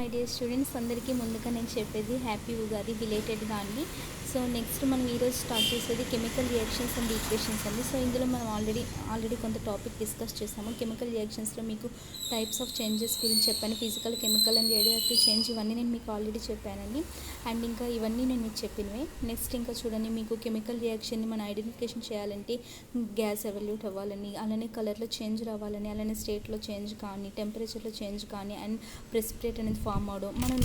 My dear students, అందరికీ ముందుగా నేను చెప్పేది హ్యాపీ ఉగాది బిలేటెడ్గా అండి. సో నెక్స్ట్ మనం ఈరోజు స్టార్ట్ చేసేది కెమికల్ రియాక్షన్స్ అండ్ ఈక్వేషన్స్ అండి. సో ఇందులో మనం ఆల్రెడీ కొంత టాపిక్ డిస్కస్ చేసాము. కెమికల్ రియాక్షన్స్లో మీకు టైప్స్ ఆఫ్ చేంజెస్ గురించి చెప్పాను. Physical, chemical and radioactive change ఇవన్నీ నేను మీకు ఆల్రెడీ చెప్పానండి. అండ్ ఇంకా ఇవన్నీ నేను మీకు చెప్పినవే. నెక్స్ట్ ఇంకా చూడండి, మీకు కెమికల్ రియాక్షన్ని మనం ఐడెంటిఫికేషన్ చేయాలంటే గ్యాస్ ఎవల్యూట్ అవ్వాలని, అలానే కలర్లో చేంజ్ రావాలని, అలానే స్టేట్లో చేంజ్ కానీ, టెంపరేచర్లో చేంజ్ కానీ, అండ్ ప్రెసిపిటేట్ అనేది ఫామ్ అవడం, మనం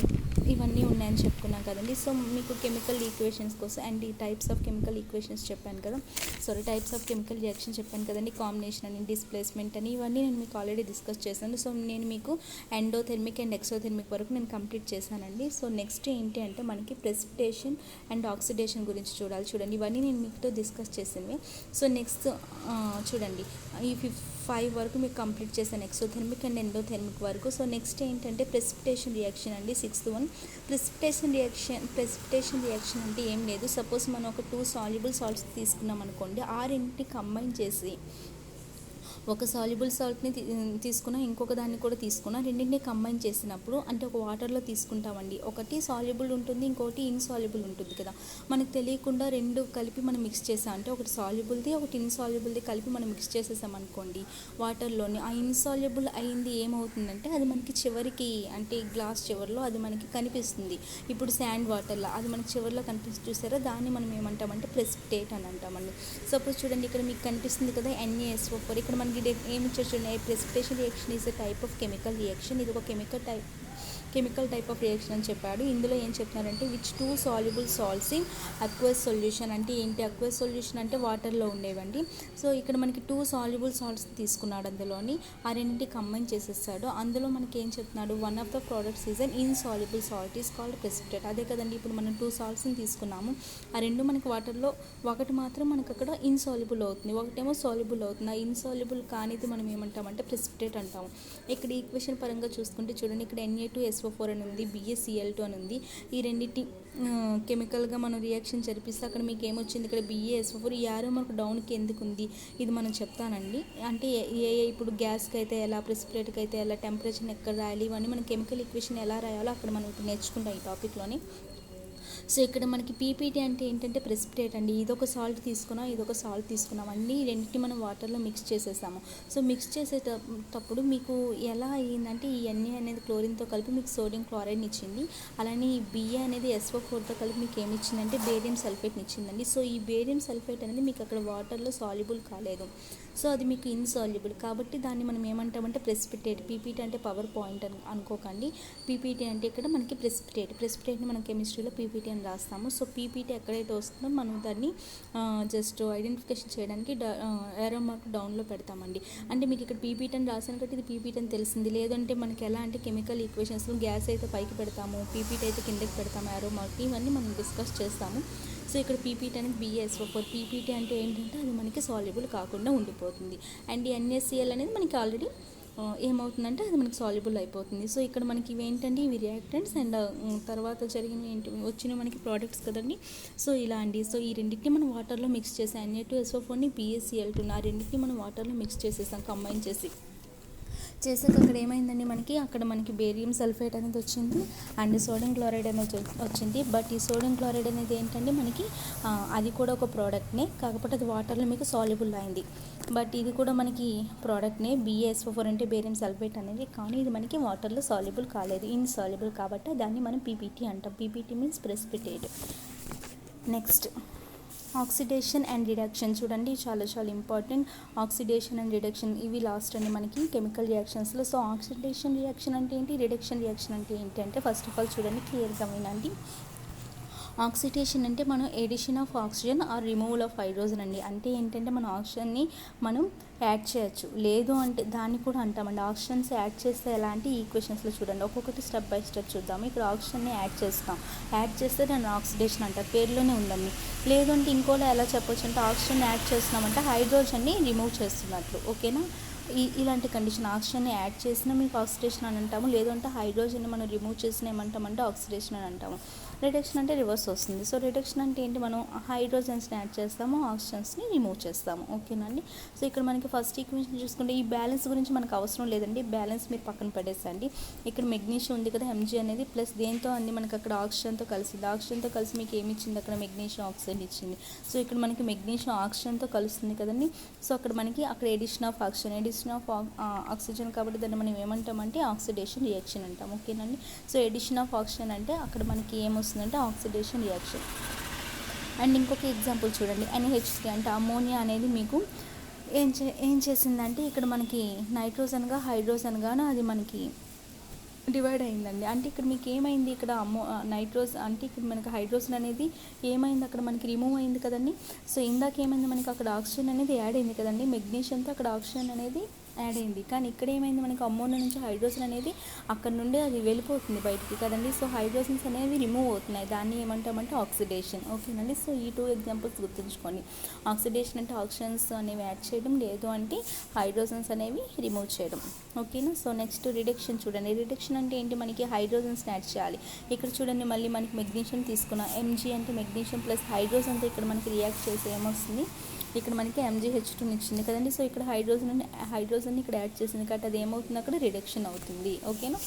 ఇవన్నీ ఉన్నాయని చెప్పుకున్నాం కదండి. సో మీకు కెమికల్ ఈక్వేషన్స్ కోసం అండ్ ఈ టైప్స్ ఆఫ్ కెమికల్ ఈక్వేషన్స్ చెప్పాను కదా, టైప్స్ ఆఫ్ కెమికల్ రియాక్షన్ చెప్పాను కదండి, కాంబినేషన్ అని, డిస్ప్లేస్మెంట్ అని, ఇవన్నీ నేను మీకు ఆల్రెడీ డిస్కస్ చేశాను. సో నేను మీకు ఎండోథెర్మిక్ అండ్ ఎక్సోథెర్మిక్ వరకు నేను కంప్లీట్ చేశానండి. సో నెక్స్ట్ ఏంటి అంటే మనకి ప్రెసిపిటేషన్ అండ్ ఆక్సిడేషన్ గురించి చూడండి, ఇవన్నీ నేను మీతో డిస్కస్ చేసినవి. సో నెక్స్ట్ చూడండి, ఈ 5 వరకు మీకు కంప్లీట్ చేశాను, ఎక్సోథెర్మిక్ అండ్ ఎండోథెర్మిక్ వరకు. సో నెక్స్ట్ ఏంటంటే ప్రెసిపిటేషన్ రియాక్షన్ అండి, 6th వన్. ప్రెసిపిటేషన్ రియాక్షన్ అంటే ఏం లేదు. సపోజ్ మనం ఒక 2 సాల్యుబుల్ సాల్ట్స్ తీసుకున్నాం అనుకోండి, ఆ రెండింటిని కంబైన్ చేసి ఒక సాల్యుబుల్ సాల్ట్ని తీసుకున్నా, ఇంకొక దాన్ని కూడా తీసుకున్నా, రెండింటిని కంబైన్ చేసినప్పుడు అంటే ఒక వాటర్లో తీసుకుంటామండి. ఒకటి సాల్యుబుల్ ఉంటుంది, ఇంకోటి ఇన్సాల్యుబుల్ ఉంటుంది కదా. మనకు తెలియకుండా రెండు కలిపి మనం మిక్స్ చేసాం అంటే ఒకటి సాల్యుబుల్ది, ఒకటి ఇన్సాల్యుబుల్ది కలిపి మనం మిక్స్ చేసేసాం అనుకోండి వాటర్లోని, ఆ ఇన్సాల్యుబుల్ అయింది ఏమవుతుందంటే అది మనకి చివరికి అంటే గ్లాస్ చివరిలో అది మనకి కనిపిస్తుంది. ఇప్పుడు శాండ్ వాటర్లో అది మనకి చివరిలో కనిపిస్తుంది చూసారా, దాన్ని మనం ఏమంటామంటే ప్రెసిపిటేట్ అని అంటామండి. సపోజ్ చూడండి, ఇక్కడ మీకు కనిపిస్తుంది కదా NaSO4. ఇక్కడ మనకి ఏమి ఇచ్చారు చూడండి, precipitation reaction is a type of chemical reaction. ఇది ఒక కెమికల్ టైప్ ఆఫ్ రియాక్షన్ అని చెప్పాడు. ఇందులో ఏం చెప్తున్నారంటే which 2 soluble salts in aqueous solution. అంటే ఏంటి అక్వస్ సొల్యూషన్ అంటే వాటర్లో ఉండేవండి. సో ఇక్కడ మనకి 2 సాల్యుబుల్ సాల్ట్స్ తీసుకున్నాడు, అందులోని ఆ రెండింటి కంబైన్ చేసేస్తాడు. అందులో మనకి ఏం చెప్తున్నాడు, one of the products is an insoluble salt is called precipitate. అదే కదండి, ఇప్పుడు మనం 2 సాల్ట్స్ని తీసుకున్నాము, ఆ రెండు మనకి వాటర్లో ఒకటి మాత్రం మనకు అక్కడ ఇన్సాల్యుబుల్ అవుతుంది, ఒకటేమో సాల్యుబుల్ అవుతుంది. ఆ ఇన్సాల్యుబుల్ కానిది మనం ఏమంటామంటే ప్రెసిపిటేట్ అంటాము. ఇక్కడ ఈక్వేషన్ పరంగా చూసుకుంటే చూడండి, ఇక్కడ Na2SO4 అని ఉంది, BaCl2 అని ఉంది. ఈ రెండింటి కెమికల్గా మనం రియాక్షన్ జరిపిస్తే అక్కడ మీకు ఏమొచ్చింది, ఇక్కడ BaSO4. ఈ యారో మనకు డౌన్కి ఎందుకు ఉంది ఇది మనం చెప్తానండి. అంటే ఇప్పుడు గ్యాస్కి అయితే ఎలా, ప్రెసిపిటేట్కి అయితే ఎలా, టెంపరేచర్ని ఎక్కడ రాయాలి, ఇవన్నీ మనం కెమికల్ ఈక్వేషన్ ఎలా రాయాలో అక్కడ మనం ఇప్పుడు నేర్చుకుంటాం ఈ టాపిక్లోని. సో ఇక్కడ మనకి పీపీటీ అంటే ఏంటంటే ప్రెసిపిటేట్ అండి. ఇదొక సాల్ట్ తీసుకున్నాం అన్నీ రెండింటిని మనం వాటర్లో మిక్స్ చేసేసాము. సో మిక్స్ చేసేటప్పుడు మీకు ఎలా అయ్యిందంటే ఈ Na అనేది క్లోరిన్తో కలిపి మీకు సోడియం క్లోరైడ్ని ఇచ్చింది, అలానే ఈ Ba అనేది SO4తో కలిపి మీకు ఏమి ఇచ్చిందంటే బేరియం సల్ఫేట్ని ఇచ్చిందండి. సో ఈ బేరియం సల్ఫేట్ అనేది మీకు అక్కడ వాటర్లో సాల్యుబుల్ కాలేదు, సో అది మీకు ఇన్సాల్యుబుల్, కాబట్టి దాన్ని మనం ఏమంటామంటే ప్రెసిపిటేట్. పీపీటీ అంటే పవర్ పాయింట్ అనుకోకండి, పీపీటీ అంటే ఇక్కడ మనకి ప్రెసిపిటేట్ని మనం కెమిస్ట్రీలో పీపీటీ అని రాస్తాము. సో పీపీటీ ఎక్కడైతే వస్తుందో మనం దాన్ని జస్ట్ ఐడెంటిఫికేషన్ చేయడానికి ఏరో మార్క్ డౌన్లో పెడతామండి. అంటే మీకు ఇక్కడ పీపీటీ అని రాసాను కాబట్టి ఇది పీపీటీ అని తెలిసింది. లేదంటే మనకి ఎలా అంటే కెమికల్ ఈక్వేషన్స్లో గ్యాస్ అయితే పైకి పెడతాము, పీపీటీ అయితే కిందకి పెడతాము, ఏరో మార్క్, ఇవన్నీ మనం డిస్కస్ చేస్తాము. సో ఇక్కడ పీపీటీ అనేది BaSO4. పీపీటీ అంటే ఏంటంటే అది మనకి సాల్యుబుల్ కాకుండా ఉండిపోతుంది. అండ్ NaCl అనేది మనకి ఆల్రెడీ ఏమవుతుందంటే అది మనకి సాల్యుబుల్ అయిపోతుంది. సో ఇక్కడ మనకి ఇవేంటంటే ఇవి రియాక్టెంట్స్ అండ్ తర్వాత జరిగిన వచ్చిన మనకి ప్రోడక్ట్స్ కదండి. సో ఇలా అండి. సో ఈ రెండింటిని మనం వాటర్లో మిక్స్ చేసాం, Na2SO4ని BaCl2, ఆ రెండింటిని మనం వాటర్లో మిక్స్ చేసేసాం, కంబైన్ చేసాక అక్కడ ఏమైందండి, అక్కడ మనకి బేరియం సల్ఫేట్ అనేది వచ్చింది అండ్ సోడియం క్లోరైడ్ అనేది వచ్చింది. బట్ ఈ సోడియం క్లోరైడ్ అనేది ఏంటంటే మనకి అది కూడా ఒక ప్రోడక్ట్నే, కాకపోతే అది వాటర్లో మీకు సాల్యుబుల్ అయింది. బట్ ఇది కూడా మనకి ప్రోడక్ట్నే, BaSO4 అంటే బేరియం సల్ఫేట్ అనేది, కానీ ఇది మనకి వాటర్లో సాల్యుబుల్ కాలేదు, ఇన్సాల్యుబుల్, కాబట్టి దాన్ని మనం పీపీటీ అంటాం. PPT means precipitate. Next oxidation and reduction చూడండి, చాలా ఇంపార్టెంట్. ఆక్సిడేషన్ అండ్ రిడక్షన్ ఇవి లాస్ట్ అండి మనకి కెమికల్ రియాక్షన్స్లో. సో ఆక్సిడేషన్ రియాక్షన్ అంటే ఏంటి, రిడక్షన్ రియాక్షన్ అంటే ఏంటి అంటే ఫస్ట్ ఆఫ్ ఆల్ చూడండి, క్లియర్గా వినండి. ఆక్సిడేషన్ అంటే మనం addition of oxygen or removal of hydrogen అండి. అంటే ఏంటంటే మన ఆక్సిజన్ని మనం యాడ్ చేయొచ్చు, లేదు అంటే దాన్ని కూడా అంటామండి. ఆక్సిజన్స్ యాడ్ చేస్తే ఎలాంటి ఈక్వేషన్స్లో చూడండి, ఒక్కొక్కటి స్టెప్ బై స్టెప్ చూద్దాము. ఇక్కడ ఆక్సిజన్ని యాడ్ చేస్తే దాన్ని ఆక్సిడేషన్ అంటారు, పేరులోనే ఉందండి. లేదు అంటే ఇంకోలా ఎలా చెప్పొచ్చు అంటే ఆక్సిజన్ యాడ్ చేస్తున్నామంటే హైడ్రోజన్ని రిమూవ్ చేస్తున్నట్లు, ఓకేనా. ఇలాంటి కండిషన్ ఆక్సిజన్ని యాడ్ చేసినా మీకు ఆక్సిడేషన్ అని అంటాము, లేదంటే హైడ్రోజన్ని మనం రిమూవ్ చేసిన ఏమంటామంటే ఆక్సిడేషన్ అని అంటాము. రిడక్షన్ అంటే రివర్స్ వస్తుంది. సో రిడక్షన్ అంటే ఏంటి, మనం హైడ్రోజన్స్ని యాడ్ చేస్తాము, ఆక్సిజన్స్ని రిమూవ్ చేస్తాము. ఓకేనండి. సో ఇక్కడ మనకి ఫస్ట్ ఈక్వేషన్ చూసుకుంటే ఈ బ్యాలెన్స్ గురించి మనకు అవసరం లేదండి, బ్యాలెన్స్ మీరు పక్కన పడేసండి. ఇక్కడ మెగ్నీషియం ఉంది కదా, ఎంజీ అనేది ప్లస్ దేంతో అండి మనకి అక్కడ ఆక్సిజన్తో కలిసింది, ఆక్సిజన్తో కలిసి మీకు ఏమి ఇచ్చింది, అక్కడ మెగ్నీషియం ఆక్సైడ్ ఇచ్చింది. సో ఇక్కడ మనకి మెగ్నీషియం ఆక్సిజన్తో కలుస్తుంది కదండి. సో అక్కడ మనకి అక్కడ ఎడిషన్ ఆఫ్ ఆక్సిజన్ కాబట్టి దాన్ని మనం ఏమంటామంటే ఆక్సిడేషన్ రియాక్షన్ అంటాం. ఓకేనండి. సో ఎడిషన్ ఆఫ్ ఆక్సిజన్ అంటే అక్కడ మనకి ఏమొస్తుందంటే ఆక్సిడేషన్ రియాక్షన్. అండ్ ఇంకొక ఎగ్జాంపుల్ చూడండి, NH3 అంటే అమ్మోనియా అనేది మీకు ఏం చేసిందంటే ఇక్కడ మనకి నైట్రోజన్గా హైడ్రోజన్గాను అది మనకి డివైడ్ అయిందండి. అంటే ఇక్కడ మీకు ఏమైంది, ఇక్కడ నైట్రోజ్ అంటే ఇక్కడ మనకి హైడ్రోజన్ అనేది ఏమైంది, అక్కడ మనకి రిమూవ్ అయింది కదండి. సో ఇందాక ఏమైంది, మనకి అక్కడ ఆక్సిజన్ అనేది యాడ్ అయింది కదండి, మెగ్నీషియంతో అక్కడ ఆక్సిజన్ అనేది యాడ్ అయింది. కానీ ఇక్కడ ఏమైంది, మనకి అమ్మోనియా నుంచి హైడ్రోజన్ అనేది అక్కడ నుండి అది వెళ్ళిపోతుంది బయటికి కదండి. సో హైడ్రోజన్స్ అనేవి రిమూవ్ అవుతున్నాయి, దాన్ని ఏమంటామంటే ఆక్సిడేషన్. ఓకేనండి. సో ఈ 2 ఎగ్జాంపుల్స్ గుర్తుంచుకోండి. ఆక్సిడేషన్ అంటే ఆక్సిజన్స్ అనేవి యాడ్ చేయడం, లేదు అంటే హైడ్రోజన్స్ అనేవి రిమూవ్ చేయడం. ఓకేనా. సో నెక్స్ట్ రిడక్షన్ చూడండి. రిడక్షన్ అంటే ఏంటి, మనకి హైడ్రోజన్స్ని యాడ్ చేయాలి. ఇక్కడ చూడండి మళ్ళీ మనకి మెగ్నీషియం తీసుకున్నాం, MG అంటే మెగ్నీషియం ప్లస్ హైడ్రోజన్తో ఇక్కడ మనకి రియాక్ట్ చేసి ఏమొస్తుంది, ఇక్కడ మనకి MgH2 ఇచ్చింది కదండి. సో ఇక్కడ హైడ్రోజన్ని ఇక్కడ యాడ్ చేసింది కాబట్టి అది ఏమవుతుంది, అక్కడ రిడక్షన్ అవుతుంది. ఓకేనా.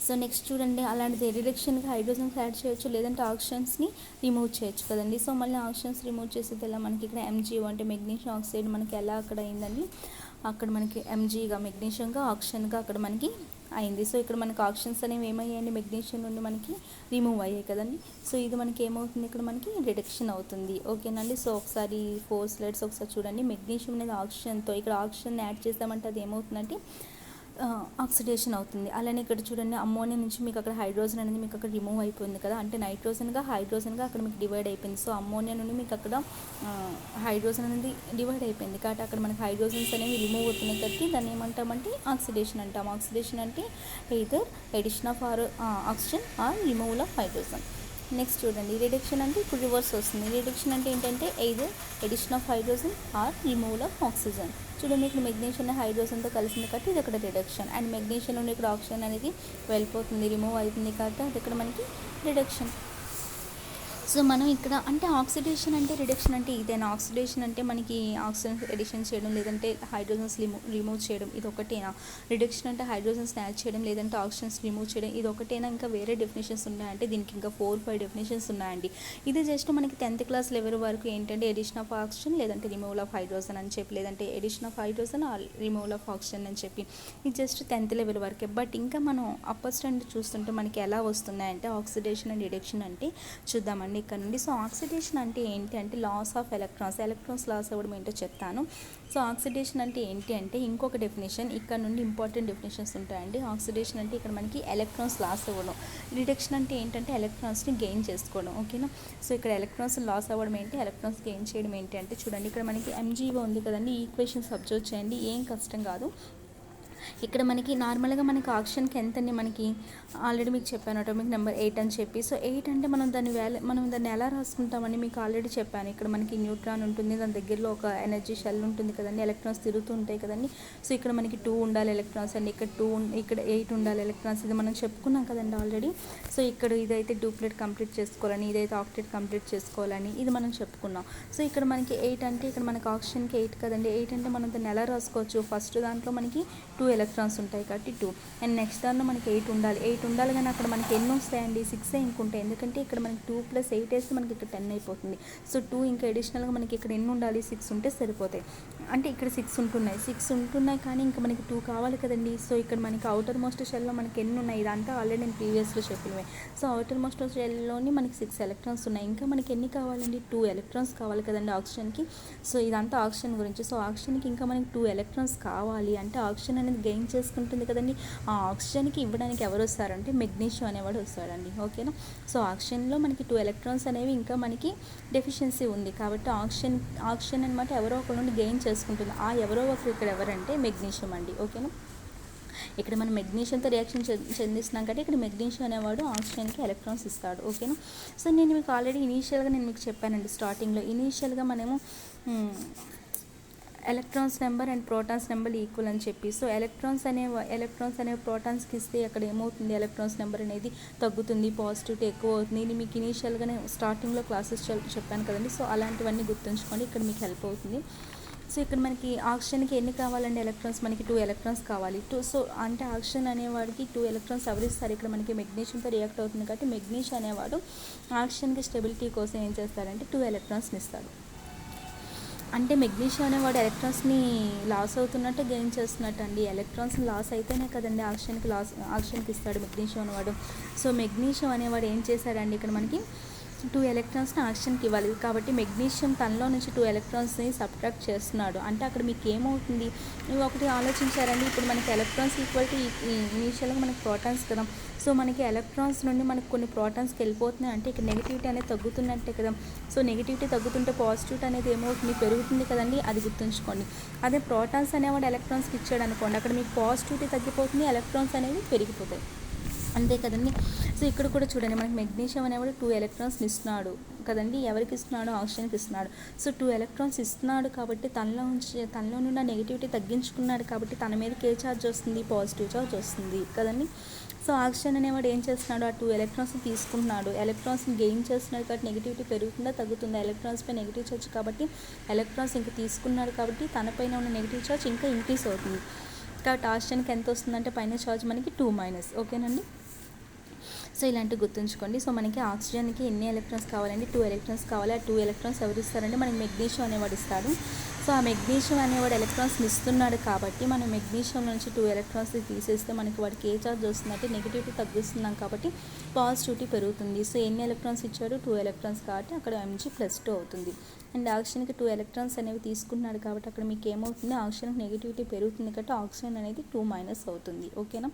సో నెక్స్ట్ చూడండి, అలాంటిది రిడక్షన్కి హైడ్రోజన్స్ యాడ్ చేయొచ్చు, లేదంటే ఆక్సిజన్స్ని రిమూవ్ చేయొచ్చు కదండి. సో మళ్ళీ ఆక్సిజన్స్ రిమూవ్ చేసేది ఎలా, మనకి ఇక్కడ MgO అంటే మెగ్నీషియం ఆక్సైడ్ మనకి ఎలా అక్కడ అయిందండి, అక్కడ మనకి Mgగా మెగ్నీషియంగా ఆక్సిజన్గా అక్కడ మనకి అయింది. సో ఇక్కడ మనకి ఆక్సిజన్స్ అనేవి ఏమయ్యాయండి, మెగ్నీషియం నుండి మనకి రిమూవ్ అయ్యాయి కదండి. సో ఇది మనకి ఏమవుతుంది, ఇక్కడ మనకి రిడక్షన్ అవుతుంది. ఓకేనండి. సో ఒకసారి 4 స్లైడ్స్ ఒకసారి చూడండి. మెగ్నీషియం అనేది ఆక్సిజన్తో ఇక్కడ ఆక్సిజన్ యాడ్ చేస్తామంటే అది ఏమవుతుందంటే ఆక్సిడేషన్ అవుతుంది. అలానే ఇక్కడ చూడండి, అమ్మోనియా నుంచి మీకు అక్కడ హైడ్రోజన్ అనేది మీకు అక్కడ రిమూవ్ అయిపోయింది కదా, అంటే నైట్రోజన్గా హైడ్రోజన్గా అక్కడ మీకు డివైడ్ అయిపోయింది. సో అమ్మోనియా నుండి మీకు అక్కడ హైడ్రోజన్ అనేది డివైడ్ అయిపోయింది కాబట్టి అక్కడ మనకి హైడ్రోజన్స్ అనేవి రిమూవ్ అవుతున్నాయి కాబట్టి దాన్ని ఏమంటామంటే ఆక్సిడేషన్ అంటాం. ఆక్సిడేషన్ అంటే either addition of oxygen or removal of hydrogen. Next చూడండి, రిడక్షన్ అంటే ఇప్పుడు రివర్స్ వస్తుంది. రిడక్షన్ అంటే ఏంటంటే either addition of hydrogen or removal of oxygen. చూడండి ఇక్కడ మెగ్నీషియం హైడ్రోజన్తో కలిసింది కాబట్టి ఇది ఇక్కడ రిడక్షన్, అండ్ మెగ్నీషియం నుండి ఇక్కడ ఆక్సిజన్ అనేది వెళ్ళిపోతుంది, రిమూవ్ అవుతుంది కాబట్టి అది ఇక్కడ మనకి రిడక్షన్. సో మనం ఇక్కడ అంటే ఆక్సిడేషన్ అంటే రిడక్షన్ అంటే ఇదేనా, ఆక్సిడేషన్ అంటే మనకి ఆక్సిజన్ ఎడిషన్ చేయడం, లేదంటే హైడ్రోజన్స్ రిమూవ్ చేయడం, ఇది ఒకటేనా. రిడక్షన్ అంటే హైడ్రోజన్స్ యాడ్ చేయడం, లేదంటే ఆక్సిజన్స్ రిమూవ్ చేయడం, ఇది ఒకటేనా, ఇంకా వేరే డెఫినేషన్స్ ఉన్నాయంటే దీనికి ఇంకా 4-5 డెఫినేషన్స్ ఉన్నాయండి. ఇది జస్ట్ మనకి 10th క్లాస్ లెవెల్ వరకు ఏంటంటే ఎడిషన్ ఆఫ్ ఆక్సిజన్ లేదంటే రిమూవల్ ఆఫ్ హైడ్రోజన్ అని చెప్పి, లేదంటే addition of hydrogen removal of oxygen అని చెప్పి, ఇది జస్ట్ 10th లెవెల్ వరకే. బట్ ఇంకా మనం అప్పర్ స్టాండర్డ్ చూస్తుంటే మనకి ఎలా వస్తున్నాయంటే ఆక్సిడేషన్ అండ్ రిడక్షన్ అంటే చూద్దామండి ఇక్కడ నుండి. సో ఆక్సిడేషన్ అంటే ఏంటి అంటే లాస్ ఆఫ్ ఎలక్ట్రాన్స్ లాస్ అవ్వడం ఏంటో చెప్తాను. సో ఆక్సిడేషన్ అంటే ఏంటి అంటే ఇంకొక డెఫినేషన్, ఇక్కడ నుండి ఇంపార్టెంట్ డెఫినేషన్స్ ఉంటాయండి. ఆక్సిడేషన్ అంటే ఇక్కడ మనకి ఎలక్ట్రాన్స్ లాస్ అవ్వడం, రిడక్షన్ అంటే ఏంటంటే ఎలక్ట్రాన్స్ని గెయిన్ చేసుకోవడం. ఓకేనా. సో ఇక్కడ ఎలక్ట్రాన్స్ లాస్ అవ్వడం ఏంటి, ఎలక్ట్రాన్స్ గెయిన్ చేయడం ఏంటి అంటే చూడండి, ఇక్కడ మనకి MgO ఉంది కదండి, ఈ ఈక్వేషన్స్ అబ్జర్వ్ చేయండి, ఏం కష్టం కాదు. ఇక్కడ మనకి నార్మల్గా మనకి ఆక్సిజన్కి ఎంత అండి, మనకి ఆల్రెడీ మీకు చెప్పాను అటామిక్ నెంబర్ 8 అని చెప్పి. సో 8 అంటే మనం దాన్ని ఎలా రాసుకుంటామని మీకు ఆల్రెడీ చెప్పాను. ఇక్కడ మనకి న్యూట్రాన్ ఉంటుంది, దాని దగ్గరలో ఒక ఎనర్జీ షెల్ ఉంటుంది కదండి, ఎలక్ట్రాన్స్ తిరుగుతూ ఉంటాయి కదండి. సో ఇక్కడ మనకి 2 ఉండాలి ఎలక్ట్రాన్స్ అండి, ఇక్కడ 8 ఉండాలి ఎలక్ట్రాన్స్, ఇది మనం చెప్పుకున్నాం కదండి ఆల్రెడీ. సో ఇక్కడ ఇదైతే డూప్లెట్ కంప్లీట్ చేసుకోవాలని, ఇదైతే ఆక్టేట్ కంప్లీట్ చేసుకోవాలని ఇది మనం చెప్పుకున్నాం. సో ఇక్కడ మనకి 8 అంటే ఇక్కడ మనకి ఆక్సిజన్కి 8 కదండి. 8 అంటే మనం దాన్ని ఎలా రాసుకోవచ్చు, ఫస్ట్ దాంట్లో మనకి 2 ఎలక్ట్రాన్స్ ఉంటాయి కాబట్టి 2, అండ్ నెక్స్ట్ దాంట్లో మనకి 8 ఉండాలి కానీ అక్కడ మనకి ఎన్ని వస్తాయండి, 6 ఇంకుంటాయి, ఎందుకంటే ఇక్కడ మనకి 2 + 8 వేస్తే మనకి ఇక్కడ 10 అయిపోతుంది. సో 2 ఇంకా అడిషనల్గా మనకి ఇక్కడ ఎన్ని ఉండాలి, 6 ఉంటే సరిపోతాయి. అంటే ఇక్కడ 6 ఉంటున్నాయి కానీ ఇంకా మనకి 2 కావాలి కదండి. సో ఇక్కడ మనకి అవుటర్ మోస్ట్ షెల్లో మనకి ఎన్ని ఉన్నాయి, ఇదంతా ఆల్రెడీ నేను ప్రీవియస్లో చెప్పినవే. సో అవుటర్ మోస్ట్ షెల్లోని మనకి 6 ఎలక్ట్రాన్స్ ఉన్నాయి, ఇంకా మనకి ఎన్ని కావాలండి, 2 ఎలక్ట్రాన్స్ కావాలి కదండి ఆక్సిజన్కి. సో ఇదంతా ఆక్సిజన్ గురించి. సో ఆక్సిజన్కి ఇంకా మనకి 2 ఎలక్ట్రాన్స్ కావాలి అంటే ఆక్సిజన్ అనేది గెయిన్ చేసుకుంటుంది కదండి. ఆ ఆక్సిజన్కి ఇవ్వడానికి ఎవరు వస్తారంటే మెగ్నీషియం అనేవాడు వస్తాడండి. ఓకేనా. సో ఆక్సిజన్లో మనకి 2 ఎలక్ట్రాన్స్ అనేవి ఇంకా మనకి డెఫిషియన్సీ ఉంది కాబట్టి ఆక్సిజన్ అనమాట ఎవరో ఒకరి నుండి గెయిన్ చేసుకుంటుంది. ఆ ఎవరో ఒకరు ఇక్కడ ఎవరంటే మెగ్నీషియం అండి. ఓకేనా. ఇక్కడ మనం మెగ్నీషియంతో రియాక్షన్ చెందిస్తున్నాం కాబట్టి ఇక్కడ మెగ్నీషియం అనేవాడు ఆక్సిజన్కి ఎలక్ట్రాన్స్ ఇస్తాడు. ఓకేనా. సో నేను మీకు ఆల్రెడీ ఇనీషియల్గా మీకు చెప్పానండి స్టార్టింగ్లో, ఇనీషియల్గా మనము electrons number and protons number equal అని చెప్పి, సో ఎలక్ట్రాన్స్ అనే ప్రోటాన్స్కి ఇస్తే అక్కడ ఏమవుతుంది, ఎలక్ట్రాన్స్ నెంబర్ అనేది తగ్గుతుంది, పాజిటివిటీ ఎక్కువ అవుతుంది. ఇది మీకు ఇనీషియల్గానే స్టార్టింగ్లో క్లాసెస్ చెప్పాను కదండి. సో అలాంటివన్నీ గుర్తుంచుకోండి, ఇక్కడ మీకు హెల్ప్ అవుతుంది. సో ఇక్కడ మనకి ఆక్సిజన్కి ఎన్ని కావాలండి ఎలక్ట్రాన్స్, మనకి 2 ఎలక్ట్రాన్స్ కావాలి. సో అంటే ఆక్సిజన్ అనేవాడికి 2 ఎలక్ట్రాన్స్ ఎవరిస్తారు, ఇక్కడ మనకి మెగ్నీషియంతో రియాక్ట్ అవుతుంది కాబట్టి మెగ్నీషియం అనేవాడు ఆక్సిజన్కి స్టెబిలిటీ కోసం ఏం చేస్తారంటే 2 ఎలక్ట్రాన్స్ని ఇస్తాడు. అంటే మెగ్నీషియం అనేవాడు ఎలక్ట్రాన్స్ని లాస్ అవుతున్నట్టు గెయిన్ చేస్తున్నట్టు అండి. ఎలక్ట్రాన్స్ లాస్ అయితేనే కదండి ఆక్సిజన్కి ఇస్తాడు మెగ్నీషియం అనేవాడు. సో మెగ్నీషియం అనేవాడు ఏం చేశాడండి, ఇక్కడ మనకి 2 ఎలక్ట్రాన్స్ని ఆక్సిజన్కి ఇవ్వాలి కాబట్టి మెగ్నీషియం తనలో నుంచి 2 ఎలక్ట్రాన్స్ని సబ్ట్రాక్ట్ చేస్తున్నాడు. అంటే అక్కడ మీకు ఏమవుతుంది, ఇవి ఒకటి ఆలోచించారండి. ఇప్పుడు మనకి ఎలక్ట్రాన్స్ ఈక్వల్ టు ఇనీషియల్గా మనకి ప్రోటాన్స్ కదా. సో మనకి ఎలక్ట్రాన్స్ నుండి మనకు కొన్ని ప్రోటాన్స్కి వెళ్ళిపోతున్నాయి అంటే ఇక్కడ నెగిటివిటీ అనేది తగ్గుతున్నట్టే కదా. సో నెగిటివిటీ తగ్గుతుంటే పాజిటివిటీ అనేది ఏమవుతుంది, పెరుగుతుంది కదండి, అది గుర్తుంచుకోండి. అదే ప్రోటాన్స్ అనేవాడు ఎలక్ట్రాన్స్కి ఇచ్చాడు అనుకోండి, అక్కడ మీకు పాజిటివిటీ తగ్గిపోతుంది, ఎలక్ట్రాన్స్ అనేవి పెరిగిపోతాయి, అంతే కదండి. సో ఇక్కడ కూడా చూడండి, మనకి మెగ్నీషియం అనేవాడు 2 ఎలక్ట్రాన్స్ని ఇస్తున్నాడు కదండి. ఎవరికి ఇస్తున్నాడు, ఆక్సిజన్కి ఇస్తున్నాడు. సో 2 ఎలక్ట్రాన్స్ ఇస్తున్నాడు కాబట్టి తనలో నుండి నెగిటివిటీ తగ్గించుకున్నాడు కాబట్టి తన మీదకి ఏ ఛార్జ్ వస్తుంది, పాజిటివ్ ఛార్జ్ వస్తుంది కదండి. సో ఆక్సిజన్ అనేవాడు ఏం చేస్తున్నాడు, ఆ 2 ఎలక్ట్రాన్స్ని తీసుకుంటున్నాడు, ఎలక్ట్రాన్స్ని గెయిన్ చేస్తున్నాడు కాబట్టి నెగిటివిటీ పెరుగుతుందా తగ్గుతుందా, ఎలక్ట్రాన్స్పై నెగిటివ్ ఛార్జ్ కాబట్టి ఎలక్ట్రాన్స్ ఇంకా తీసుకున్నాడు కాబట్టి తన పైన ఉన్న నెగిటివ్ ఛార్జ్ ఇంకా ఇంక్రీస్ అవుతుంది. కాబట్టి ఆక్సిజన్కి ఎంత వస్తుందంటే పైన ఛార్జ్ మనకి 2-, ఓకేనండి. సో ఇలాంటివి గుర్తుంచుకోండి. సో మనకి ఆక్సిజన్కి ఎన్ని ఎలక్ట్రాన్స్ కావాలండి, 2 ఎలక్ట్రాన్స్ కావాలి. ఆ 2 ఎలక్ట్రాన్స్ ఎవరు ఇస్తారంటే మనకి మెగ్నీషియం అనేవాడు ఇస్తాడు. సో ఆ మెగ్నీషియం అనేవాడు ఎలక్ట్రాన్స్ని ఇస్తున్నాడు కాబట్టి మనం మెగ్నీషియం నుంచి 2 ఎలక్ట్రాన్స్ని తీసేస్తే మనకి వాడికి ఏ ఛార్జ్ వస్తుందంటే నెగిటివిటీ తగ్గిస్తున్నాం కాబట్టి పాజిటివిటీ పెరుగుతుంది. సో ఎన్ని ఎలక్ట్రాన్స్ ఇచ్చాడు, 2 ఎలక్ట్రాన్స్ కాబట్టి అక్కడ Mg+2 అవుతుంది. అండ్ ఆక్సిజన్కి 2 ఎలక్ట్రాన్స్ అనేవి తీసుకున్నాడు కాబట్టి అక్కడ మీకు ఏమవుతుంది, ఆక్సిజన్కి నెగిటివిటీ పెరుగుతుంది కాబట్టి ఆక్సిజన్ అనేది 2- అవుతుంది, ఓకేనా.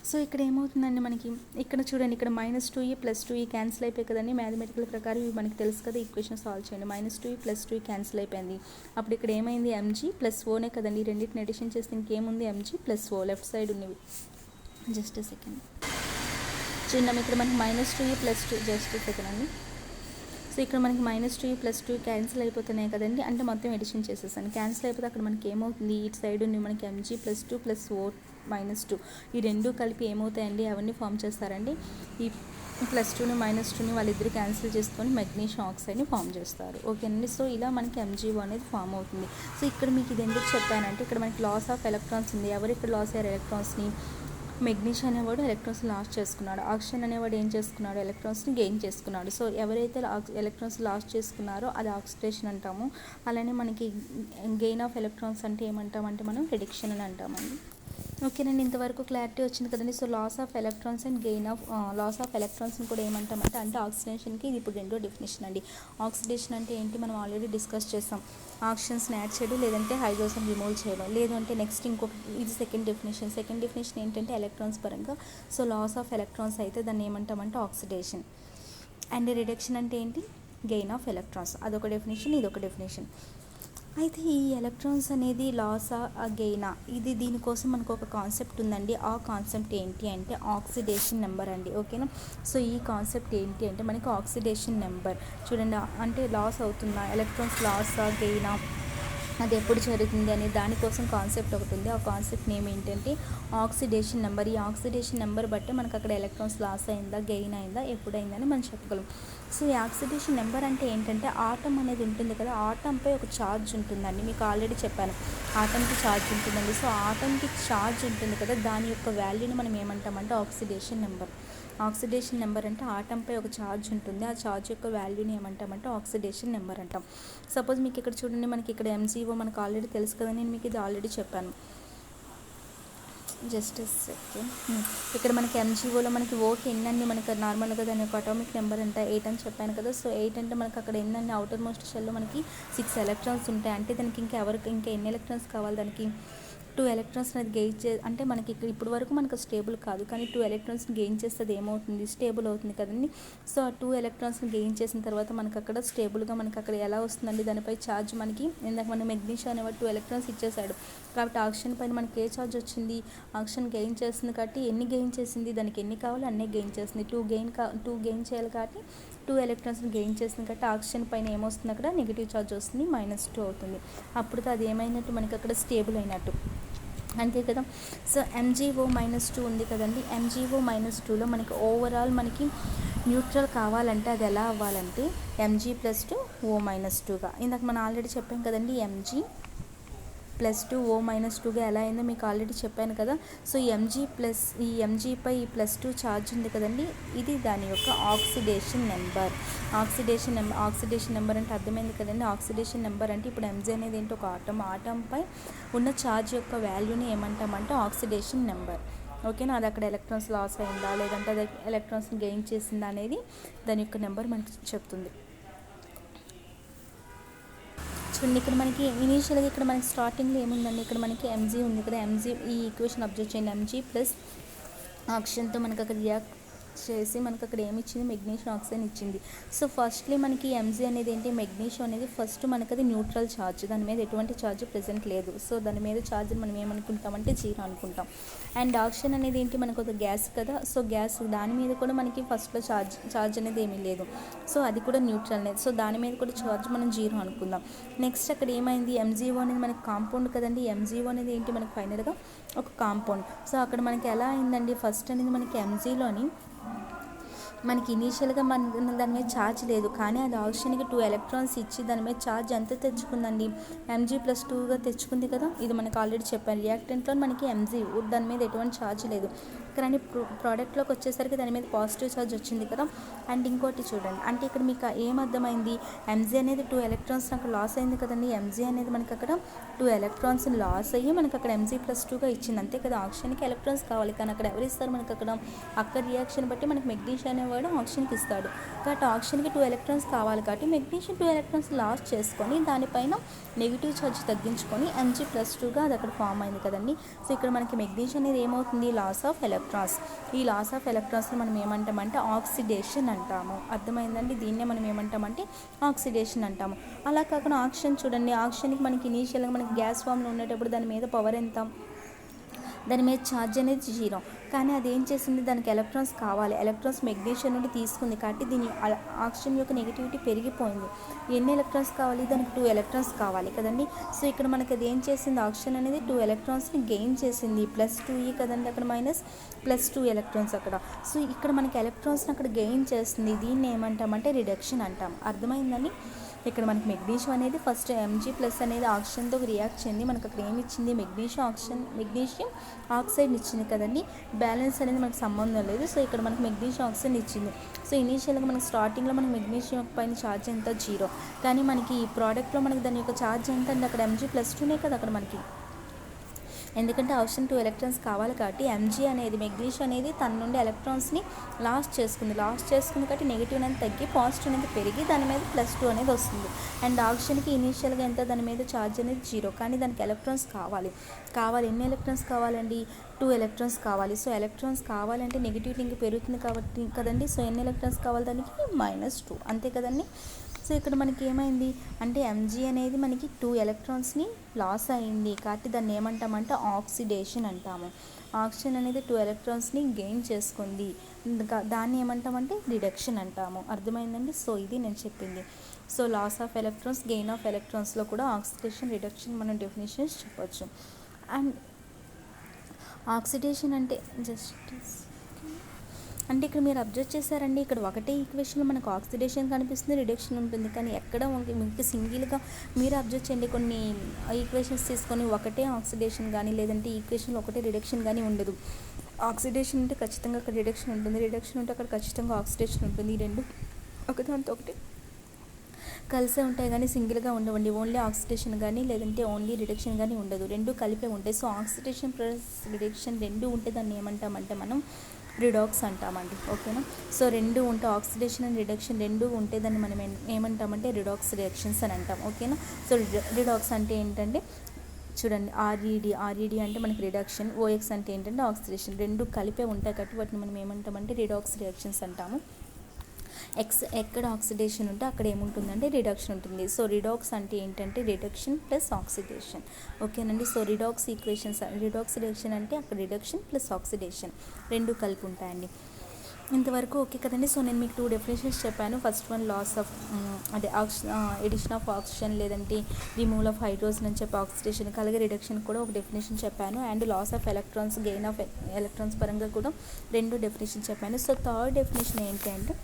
సో ఇక్కడ ఏమవుతుందండి, మనకి ఇక్కడ చూడండి, ఇక్కడ -2e + 2e క్యాన్సిల్ అయిపోయి కదండి. మ్యాథమెటికల్ ప్రకారం ఇవి మనకి తెలుసు కదా, ఈక్వేషన్ సాల్వ్ చేయండి. -2e + 2e క్యాన్సిల్ అయిపోయింది. అప్పుడు ఇక్కడ ఏమైంది, Mg+O కదండి. రెండింటిని ఎడిషన్ చేస్తే ఇంకేముంది, Mg+O లెఫ్ట్ సైడ్ ఉన్నవి. జస్ట్ సెకండ్ చూద్దాం, ఇక్కడ మనకి -2e + 2 జస్ట్ సెకండ్ అండి. సో ఇక్కడ మనకి -2e + 2 క్యాన్సిల్ అయిపోతున్నాయి కదండి, అంటే మొత్తం ఎడిషన్ చేసేసాను. క్యాన్సిల్ అయిపోతే అక్కడ మనకి ఏమవుతుంది, ఇటు సైడ్ ఉంది మనకి Mg+2 + O -2 ఈ రెండు కలిపి ఏమవుతాయండి, అవన్నీ ఫామ్ చేస్తారండి. ఈ +2ని -2ని వాళ్ళిద్దరు క్యాన్సిల్ చేసుకొని మెగ్నీషియం ఆక్సైడ్ని ఫామ్ చేస్తారు, ఓకేనండి. సో ఇలా మనకి MgO అనేది ఫామ్ అవుతుంది. సో ఇక్కడ మీకు ఇది ఎందుకు చెప్పానంటే, ఇక్కడ మనకి లాస్ ఆఫ్ ఎలక్ట్రాన్స్ ఉంది. ఎవరు ఇక్కడ లాస్ అయ్యారు ఎలక్ట్రాన్స్ని, మెగ్నీషియం అనేవాడు ఎలక్ట్రాన్స్ లాస్ చేసుకున్నాడు, ఆక్సిజన్ అనేవాడు ఏం చేసుకున్నాడు, ఎలక్ట్రాన్స్ని గెయిన్ చేసుకున్నాడు. సో ఎవరైతే ఎలక్ట్రాన్స్ లాస్ చేసుకున్నారో అది ఆక్సిడేషన్ అంటాము. అలానే మనకి గెయిన్ ఆఫ్ ఎలక్ట్రాన్స్ అంటే ఏమంటామంటే మనం రిడక్షన్ అని అంటామండి, ఓకేనండి. ఇంతవరకు క్లారిటీ వచ్చింది కదండి. So loss of electrons and gain of loss of ఎలక్ట్రాన్స్ని కూడా ఏమంటామంటే అంటే ఆక్సిడేషన్కి ఇది ఇప్పుడు రెండో డెఫినేషన్ అండి. ఆక్సిడేషన్ అంటే ఏంటి మనం ఆల్రెడీ డిస్కస్ చేస్తాం, ఆక్సిజన్స్ని యాడ్ చేయడం లేదంటే హైడ్రోజన్ రిమూవ్ చేయడం, లేదు అంటే నెక్స్ట్ ఇంకొక ఇది సెకండ్ డెఫినేషన్ ఏంటంటే ఎలక్ట్రాన్స్ పరంగా. సో లాస్ ఆఫ్ ఎలక్ట్రాన్స్ అయితే దాన్ని ఏమంటామంటే ఆక్సిడేషన్, అండ్ రిడక్షన్ అంటే ఏంటి, గెయిన్ ఆఫ్ ఎలక్ట్రాన్స్. అదొక డెఫినేషన్, ఇదొక డెఫినేషన్. అయితే ఈ ఎలక్ట్రాన్స్ అనేది లాసా గెయినా, ఇది దీనికోసం మనకు ఒక కాన్సెప్ట్ ఉందండి. ఆ కాన్సెప్ట్ ఏంటి అంటే ఆక్సిడేషన్ నెంబర్ అండి, ఓకేనా. సో ఈ కాన్సెప్ట్ ఏంటి అంటే మనకి ఆక్సిడేషన్ నెంబర్ చూడండి, అంటే లాస్ అవుతుందా ఎలక్ట్రాన్స్, లాసా గెయినా, అది ఎప్పుడు జరుగుతుంది అనే దానికోసం కాన్సెప్ట్ ఒకటి ఉంది. ఆ కాన్సెప్ట్ నేమ్ ఏంటంటే ఆక్సిడేషన్ నెంబర్. ఈ ఆక్సిడేషన్ నెంబర్ బట్టి మనకు అక్కడ ఎలక్ట్రాన్స్ లాస్ అయిందా, గెయిన్ అయిందా, ఎప్పుడైందని మనం చెప్పగలం. సో ఈ ఆక్సిడేషన్ నెంబర్ అంటే ఏంటంటే ఆటమ్ అనేది ఉంటుంది కదా, ఆటంపై ఒక ఛార్జ్ ఉంటుందండి. మీకు ఆల్రెడీ చెప్పాను, ఆటంకి ఛార్జ్ ఉంటుందండి. సో ఆటంకి ఛార్జ్ ఉంటుంది కదా, దాని యొక్క వాల్యూని మనం ఏమంటామంటే ఆక్సిడేషన్ నెంబర్. ఆక్సిడేషన్ నెంబర్ అంటే ఆటంపై ఒక ఛార్జ్ ఉంటుంది, ఆ ఛార్జ్ యొక్క వాల్యూని ఏమంటామంటే ఆక్సిడేషన్ నెంబర్ అంటాం. సపోజ్ మీకు ఇక్కడ చూడండి, మనకి ఇక్కడ MgO మనకు ఆల్రెడీ తెలుసు కదా, నేను మీకు ఇది ఆల్రెడీ చెప్పాను. జస్ట్ సెకండ్, ఇక్కడ మనకి MgOలో మనకి ఓకే ఎన్ని మనకి నార్మల్గా దాని యొక్క అటామిక్ నెంబర్ అంటే 8 అని చెప్పాను కదా. సో 8 అంటే మనకి అక్కడ ఎన్ని అవుటర్ మోస్ట్ షెల్లో మనకి 6 ఎలక్ట్రాన్స్ ఉంటాయి. అంటే దానికి ఇంకా ఎన్ని ఎలక్ట్రాన్స్ కావాలి, దానికి టూ ఎలక్ట్రాన్స్ అనేది గెయిన్ అంటే మనకి ఇప్పుడు వరకు మనకు స్టేబుల్ కాదు, కానీ 2 ఎలక్ట్రాన్స్ని గెయిన్ చేస్తే అది ఏమవుతుంది, స్టేబుల్ అవుతుంది కదండి. సో ఆ 2 ఎలక్ట్రాన్స్ని గెయిన్ చేసిన తర్వాత మనకు అక్కడ స్టేబుల్గా మనకు అక్కడ ఎలా వస్తుందండి, దానిపై ఛార్జ్ మనకి ఇందాక మన మెగ్నీషియం అనేవాడు 2 ఎలక్ట్రాన్స్ ఇచ్చేసాడు కాబట్టి ఆక్సిజన్ పైన మనకి ఏ ఛార్జ్ వచ్చింది, ఆక్సిజన్ గెయిన్ చేస్తుంది కాబట్టి ఎన్ని గెయిన్ చేసింది, దానికి ఎన్ని కావాలో అన్నీ గెయిన్ చేస్తుంది. 2 గెయిన్ చేయాలి కాబట్టి 2 ఎలక్ట్రాన్స్ని గెయిన్ చేస్తుంది కాబట్టి ఆక్సిజన్ పైన ఏమొస్తుంది, అక్కడ నెగిటివ్ ఛార్జ్ వస్తుంది, -2 అవుతుంది. అప్పుడు అది ఏమైనట్టు, మనకి అక్కడ స్టేబుల్ అయినట్టు, అంతే కదా. సో MgO-2 ఉంది కదండి, MgO-2లో మనకి ఓవరాల్ మనకి న్యూట్రల్ కావాలంటే అది ఎలా అవ్వాలంటే Mg+2O-2గా, ఇందాక మనం ఆల్రెడీ చెప్పాం కదండి, Mg+2O-2గా ఎలా అయిందో మీకు ఆల్రెడీ చెప్పాను కదా. సో ఈ Mg పై ఈ +2 ఛార్జ్ ఉంది కదండి, ఇది దాని యొక్క ఆక్సిడేషన్ నెంబర్. ఆక్సిడేషన్ నెంబర్ అంటే అర్థమైంది కదండి. ఆక్సిడేషన్ నెంబర్ అంటే ఇప్పుడు Mg అనేది ఏంటి, ఒక ఆటంపై ఉన్న ఛార్జ్ యొక్క వాల్యూని ఏమంటామంటే ఆక్సిడేషన్ నెంబర్. ఓకేనా, అది అక్కడ ఎలక్ట్రాన్స్ లాస్ అయిందా లేదంటే అది ఎలక్ట్రాన్స్ని గెయిన్ చేసిందా అనేది దాని యొక్క నెంబర్ మనకి చెప్తుంది. చూడండి, ఇక్కడ మనకి ఇనీషియల్గా ఇక్కడ మనకి స్టార్టింగ్లో ఏముందండి, ఇక్కడ మనకి Mg ఉంది ఇక్కడ. Mg ఈ ఈక్వేషన్ అబ్జర్వ్ చేయండి, Mg ప్లస్ ఆక్సిజన్తో మనకి అక్కడ రియాక్ట్ చేసి మనకు అక్కడ ఏమి ఇచ్చింది, మెగ్నీషియం ఆక్సైడ్ ఇచ్చింది. సో ఫస్ట్లీ మనకి Mg అనేది ఏంటి, మెగ్నీషియం అనేది ఫస్ట్ మనకి అది న్యూట్రల్ ఛార్జ్, దాని మీద ఎటువంటి ఛార్జ్ ప్రెజెంట్ లేదు. సో దాని మీద ఛార్జ్ మనం ఏమనుకుంటామంటే 0 అనుకుంటాం. అండ్ ఆక్సిజన్ అనేది ఏంటి, మనకు ఒక గ్యాస్ కదా. సో గ్యాస్ దాని మీద కూడా మనకి ఫస్ట్లో ఛార్జ్ అనేది ఏమీ లేదు, సో అది కూడా న్యూట్రల్ అనేది. సో దాని మీద కూడా ఛార్జ్ మనం 0 అనుకుందాం. నెక్స్ట్ అక్కడ ఏమైంది, MgO అనేది మనకి కాంపౌండ్ కదండి. MgO అనేది ఏంటి, మనకి ఫైనల్గా ఒక కాంపౌండ్. సో అక్కడ మనకి ఎలా అయిందండి, ఫస్ట్ అనేది మనకి Mgలోని మనకి ఇనీషియల్గా దాని మీద ఛార్జ్ లేదు, కానీ అది ఆక్సిజన్కి 2 ఎలక్ట్రాన్స్ ఇచ్చి దాని మీద ఛార్జ్ ఎంత తెచ్చుకుందండి, Mg+2గా తెచ్చుకుంది కదా. ఇది మనకి ఆల్రెడీ చెప్పాను, రియాక్టెంట్లో మనకి Mg దాని మీద ఎటువంటి ఛార్జ్ లేదు, కానీ ప్రోడక్ట్లోకి వచ్చేసరికి దాని మీద పాజిటివ్ ఛార్జ్ వచ్చింది కదా. అండ్ ఇంకోటి చూడండి, అంటే ఇక్కడ మీకు ఏమర్థమైంది, Mg అనేది 2 ఎలక్ట్రాన్స్ అక్కడ లాస్ అయింది కదండి. Mg అనేది మనకి అక్కడ 2 ఎలక్ట్రాన్స్ లాస్ అయ్యి మనకి అక్కడ Mg+2గా ఇచ్చింది, అంతే కదా. ఆక్సిజన్కి ఎలక్ట్రాన్స్ కావాలి, కానీ అక్కడ ఎవరు ఇస్తారు మనకి అక్కడ రియాక్షన్ బట్టి మనకి మెగ్నీషియం అనేవాడు ఆక్సిజన్కి ఇస్తాడు కాబట్టి ఆక్సిజన్కి 2 ఎలక్ట్రాన్స్ కావాలి కాబట్టి మెగ్నీషియం 2 ఎలక్ట్రాన్స్ లాస్ చేసుకొని దానిపైన నెగిటివ్ ఛార్జ్ తగ్గించుకొని Mg+2గా అది అక్కడ ఫామ్ అయింది కదండి. సో ఇక్కడ మనకి మెగ్నీషియం అనేది ఏమవుతుంది, లాస్ ఆఫ్ ఎలక్ట్రాన్స్. ఈ లాస్ ఆఫ్ ఎలక్ట్రాన్స్ని మనం ఏమంటామంటే ఆక్సిడేషన్ అంటాము. అర్థమైందండి, దీన్నే మనం ఏమంటామంటే ఆక్సిడేషన్ అంటాము. అలా కాకుండా ఆక్సిజన్ చూడండి, ఆక్సిజన్కి మనకి ఇనీషియల్గా మనకి గ్యాస్ ఫామ్లో ఉండేటప్పుడు దాని మీద పవర్ ఎంత, దాని మీద ఛార్జ్ అనేది 0, కానీ అది ఏం చేసింది, దానికి ఎలక్ట్రాన్స్ కావాలి, ఎలక్ట్రాన్స్ మెగ్నీషియం నుండి తీసుకుంది కాబట్టి దీని ఆక్సిజన్ యొక్క నెగిటివిటీ పెరిగిపోయింది. ఎన్ని ఎలక్ట్రాన్స్ కావాలి, దానికి 2 ఎలక్ట్రాన్స్ కావాలి కదండి. సో ఇక్కడ మనకి అది ఏం చేసింది, ఆక్సిజన్ అనేది 2 ఎలక్ట్రాన్స్ని గెయిన్ చేసింది, +2E కదండి, అక్కడ -+2 ఎలక్ట్రాన్స్ అక్కడ. సో ఇక్కడ మనకి ఎలక్ట్రాన్స్ని అక్కడ గెయిన్ చేస్తుంది, దీన్ని ఏమంటామంటే రిడక్షన్ అంటాం. అర్థమైందండి. ఇక్కడ మనకి మెగ్నీషియం అనేది ఫస్ట్ Mg+ అనేది ఆక్సిజన్తో రియాక్ట్ చెంది మనకు అక్కడ ఏమి ఇచ్చింది, మెగ్నీషియం ఆక్సైడ్ ఇచ్చింది కదండి. బ్యాలెన్స్ అనేది మనకు సంబంధం లేదు. సో ఇక్కడ మనకి మెగ్నీషియం ఆక్సైడ్ ఇచ్చింది. సో ఇనీషియల్గా మనకి స్టార్టింగ్లో మనకి మెగ్నీషియం పైన ఛార్జ్ ఎంత 0, కానీ మనకి ఈ ప్రోడక్ట్లో మనకి దాని యొక్క ఛార్జ్ ఎంత అంటే అక్కడ Mg+2నే కదా అక్కడ మనకి, ఎందుకంటే ఆక్సిజన్ 2 ఎలక్ట్రాన్స్ కావాలి కాబట్టి Mg అనేది మెగ్నీషియం అనేది తన నుండి ఎలక్ట్రాన్స్ని లాస్ చేసుకుంది కాబట్టి నెగిటివ్ అనేది తగ్గి పాజిటివ్ అనేది పెరిగి దాని మీద +2 అనేది వస్తుంది. అండ్ ఆక్సిజన్కి ఇనీషియల్గా ఎంత, దాని మీద ఛార్జ్ అనేది 0, కానీ దానికి ఎలక్ట్రాన్స్ కావాలి. ఎన్ని ఎలక్ట్రాన్స్ కావాలండి, 2 ఎలక్ట్రాన్స్ కావాలి. సో ఎలక్ట్రాన్స్ కావాలంటే నెగిటివిటీ ఇంక పెరుగుతుంది కాబట్టి కదండి. సో ఎన్ని ఎలక్ట్రాన్స్ కావాలి, దానికి -2, అంతే కదండి. సో ఇక్కడ మనకి ఏమైంది అంటే Mg అనేది మనకి 2 ఎలక్ట్రాన్స్ని లాస్ అయింది కాబట్టి దాన్ని ఏమంటామంటే ఆక్సిడేషన్ అంటాము. ఆక్సిజన్ అనేది 2 ఎలక్ట్రాన్స్ని గెయిన్ చేసుకుంది, దాన్ని ఏమంటామంటే రిడక్షన్ అంటాము. అర్థమైందండి. సో ఇది నేను చెప్పింది. So loss of electrons, gain of ఎలక్ట్రాన్స్లో కూడా ఆక్సిడేషన్, రిడక్షన్ మనం డెఫినేషన్స్ చెప్పొచ్చు. అండ్ ఆక్సిడేషన్ అంటే ఇక్కడ మీరు అబ్జర్వ్ చేశారండి, ఇక్కడ ఒకటే ఈక్వేషన్లో మనకు ఆక్సిడేషన్ కనిపిస్తుంది, రిడక్షన్ ఉంటుంది, కానీ ఎక్కడ మీకు సింగిల్గా మీరు అబ్జర్వ్ చేయండి, కొన్ని ఈక్వేషన్స్ తీసుకొని ఒకటే ఆక్సిడేషన్ కానీ లేదంటే ఈక్వేషన్లో ఒకటే రిడక్షన్ కానీ ఉండదు. ఆక్సిడేషన్ ఉంటే ఖచ్చితంగా అక్కడ రిడక్షన్ ఉంటుంది, రిడక్షన్ ఉంటే అక్కడ ఖచ్చితంగా ఆక్సిడేషన్ ఉంటుంది. ఈ రెండు ఒకదాంతో ఒకటి కలిసే ఉంటాయి కానీ సింగిల్గా ఉండవండి. ఓన్లీ ఆక్సిడేషన్ కానీ లేదంటే ఓన్లీ రిడక్షన్ కానీ ఉండదు, రెండు కలిపే ఉంటాయి. సో ఆక్సిడేషన్ ప్లస్ రిడక్షన్ రెండు ఉంటే దాన్ని ఏమంటామంటే మనం రిడాక్స్ అంటామండి. ఓకేనా. సో రెండు ఉంటే ఆక్సిడేషన్ అండ్ రిడక్షన్ రెండు ఉంటే దాన్ని మనం ఏమంటామంటే రిడాక్స్ రియాక్షన్స్ అని అంటాం. ఓకేనా. సో రిడాక్స్ అంటే ఏంటంటే చూడండి ఆర్ఈడి అంటే మనకి రిడక్షన్, ఓఎక్స్ అంటే ఏంటంటే ఆక్సిడేషన్, రెండు కలిపే ఉంటాయి కాబట్టి వాటిని మనం ఏమంటామంటే రిడాక్స్ రియాక్షన్స్ అంటాము. ఎక్కడ ఆక్సిడేషన్ ఉంటే అక్కడ ఏముంటుందంటే రిడక్షన్ ఉంటుంది. సో రిడాక్స్ అంటే ఏంటంటే రిడక్షన్ ప్లస్ ఆక్సిడేషన్. ఓకేనండి. సో రిడాక్స్ రియాక్షన్ అంటే అక్కడ రిడక్షన్ ప్లస్ ఆక్సిడేషన్ రెండు కలిపి ఉంటాయండి. ఇంతవరకు ఓకే కదండి. సో నేను మీకు 2 డెఫినేషన్స్ చెప్పాను. ఫస్ట్ వన్ లాస్ ఆఫ్ అంటే ఎడిషన్ ఆఫ్ ఆక్సిజన్ లేదంటే రిమూవల్ ఆఫ్ హైడ్రోజన్ అని చెప్పి ఆక్సిడేషన్, అలాగే రిడక్షన్ కూడా ఒక డెఫినేషన్ చెప్పాను. And loss of electrons, gain of electrons పరంగా కూడా 2 డెఫినేషన్ చెప్పాను. సో థర్డ్ డెఫినేషన్ ఏంటి అంటే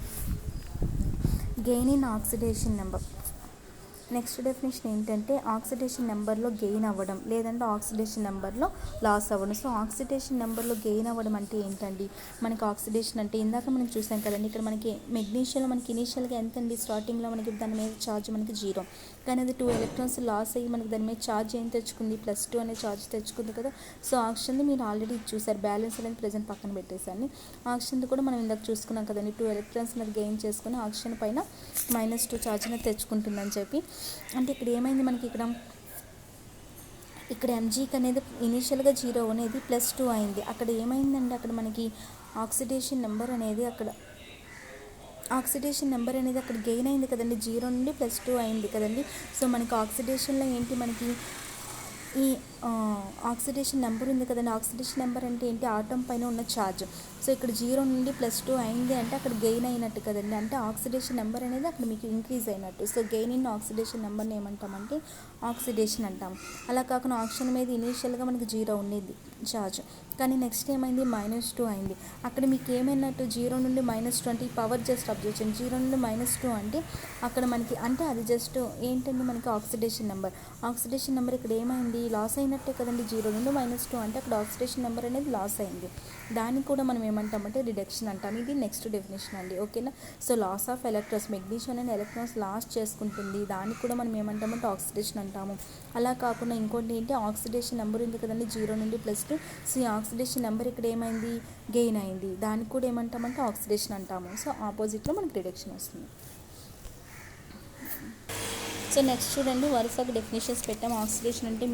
gain in oxidation number. Next definition ఏంటంటే ఆక్సిడేషన్ నెంబర్లో గెయిన్ అవ్వడం లేదంటే ఆక్సిడేషన్ నెంబర్లో లాస్ అవ్వడం. సో ఆక్సిడేషన్ నెంబర్లో గెయిన్ అవ్వడం అంటే ఏంటండి, మనకి ఆక్సిడేషన్ అంటే ఇందాక మనం చూసాం కదండి, ఇక్కడ మనకి మెగ్నీషియంలో మనకి ఇనీషియల్గా ఎంత అండి, స్టార్టింగ్లో మనకి దాని మీద ఛార్జ్ మనకి 0, కానీ అది 2 ఎలక్ట్రాన్స్ లాస్ అయ్యి మనకి దాని మీద ఛార్జ్ ఏం తెచ్చుకుంది, +2 అనే ఛార్జ్ తెచ్చుకుంది కదా. సో ఆక్సిజన్ది మీరు ఆల్రెడీ చూసారు, బ్యాలెన్స్ అనేది ప్రజెంట్ పక్కన పెట్టేసాను. ఆక్సిజన్ది కూడా మనం ఇందాక చూసుకున్నాం కదండి, 2 ఎలక్ట్రాన్స్ అనేది గెయిన్ చేసుకుని ఆక్సిజన్ పైన -2 ఛార్జ్ అనేది తెచ్చుకుంటుందని చెప్పి. అంటే ఇక్కడ ఏమైంది మనకి, ఇక్కడ ఎంజీకి అనేది ఇనీషియల్గా 0 అనేది +2 అయింది. అక్కడ ఏమైందండి, అక్కడ మనకి ఆక్సిడేషన్ నెంబర్ అనేది అక్కడ గెయిన్ అయింది కదండి, 0 నుండి +2 అయింది కదండి. సో మనకి ఆక్సిడేషన్లో ఏంటి, మనకి ఈ ఆక్సిడేషన్ నెంబర్ ఉంది కదండి. ఆక్సిడేషన్ నెంబర్ అంటే ఏంటి, ఆటమ్ పైన ఉన్న ఛార్జ్. సో ఇక్కడ 0 నుండి +2 అయింది అంటే అక్కడ గెయిన్ అయినట్టు కదండి, అంటే ఆక్సిడేషన్ నెంబర్ అనేది అక్కడ మీకు ఇంక్రీజ్ అయినట్టు. సో గెయిన్ ఇన్ ఆక్సిడేషన్ నెంబర్ని ఏమంటామంటే ఆక్సిడేషన్ అంటాం. అలా కాకుండా ఆక్సిజన్ మీద ఇనీషియల్గా మనకి 0 ఉండేది ఛార్జ్, కానీ నెక్స్ట్ ఏమైంది, -2 అయింది. అక్కడ మీకు ఏమైనట్టు, 0 నుండి -2 అంటే ఈ పవర్ జస్ట్ అబ్జర్వ్ చేయండి, 0 నుండి -2 అంటే అక్కడ మనకి అంటే అది జస్ట్ ఏంటంటే మనకి ఆక్సిడేషన్ నెంబర్ ఇక్కడ ఏమైంది, లాస్ అయినట్టే కదండి. 0 నుండి -2 అంటే అక్కడ ఆక్సిడేషన్ నెంబర్ అనేది లాస్ అయింది. దాన్ని కూడా మనం ఏమంటామంటే రిడక్షన్ అంటాం. ఇది నెక్స్ట్ డెఫినేషన్ అండి. ఓకేనా. So loss of electrons, magnesium అనే ఎలక్ట్రాన్స్ లాస్ చేసుకుంటుంది, దాన్ని కూడా మనం ఏమంటామంటే ఆక్సిడేషన్ అంటాము. అలా కాకుండా ఇంకోటి ఏంటి, ఆక్సిడేషన్ నెంబర్ ఉంది కదండి 0 నుండి +2. సో ఈ ఆక్సిడేషన్ నెంబర్ ఇక్కడ ఏమైంది, గెయిన్ అయింది, దానికి కూడా ఏమంటామంటే ఆక్సిడేషన్ అంటాము. సో ఆపోజిట్లో మనకి రిడక్షన్ వస్తుంది. సో నెక్స్ట్ చూడండి, వరుసగా డెఫినేషన్స్ పెట్టాం. ఆక్సిడేషన్ అంటే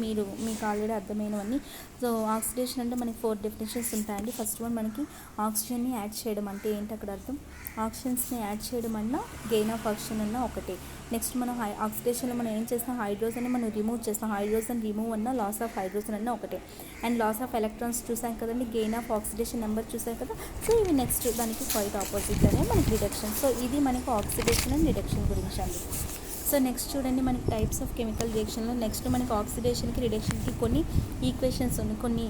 మీకు ఆల్రెడీ అర్థమైనవన్నీ. సో ఆక్సిడేషన్ అంటే మనకి 4 డెఫినేషన్స్ ఉంటాయండి. ఫస్ట్ వన్ మనకి ఆక్సిజన్ని యాడ్ చేయడం అంటే ఏంటి, అక్కడ అర్థం ఆక్సిజన్స్ని యాడ్ చేయడం అన్నా గెయిన్ ఆఫ్ ఆక్సిజన్ అన్నా ఒకటే. నెక్స్ట్ మనం ఆక్సిడేషన్లో మనం ఏం చేస్తాం, హైడ్రోజన్ని మనం రిమూవ్ చేస్తాం, హైడ్రోజన్ రిమూవ్ అన్నా లాస్ ఆఫ్ హైడ్రోజన్ అన్నా ఒకటే. అండ్ లాస్ ఆఫ్ ఎలక్ట్రాన్స్ చూసాం కదండి, గెయిన్ ఆఫ్ ఆక్సిడేషన్ నెంబర్ చూసాం కదా. సో ఇవి నెక్స్ట్ దానికి క్వైట్ ఆపోజిట్ అనే మనకి రిడక్షన్. సో ఇది మనకి ఆక్సిడేషన్ అండ్ రిడక్షన్ గురించి అండి. సో నెక్స్ట్ చూడండి, మనకి టైప్స్ ఆఫ్ కెమికల్ రియాక్షన్లో నెక్స్ట్ మనకి ఆక్సిడేషన్కి రిడక్షన్కి కొన్ని ఈక్వేషన్స్ ఉన్నాయి, కొన్ని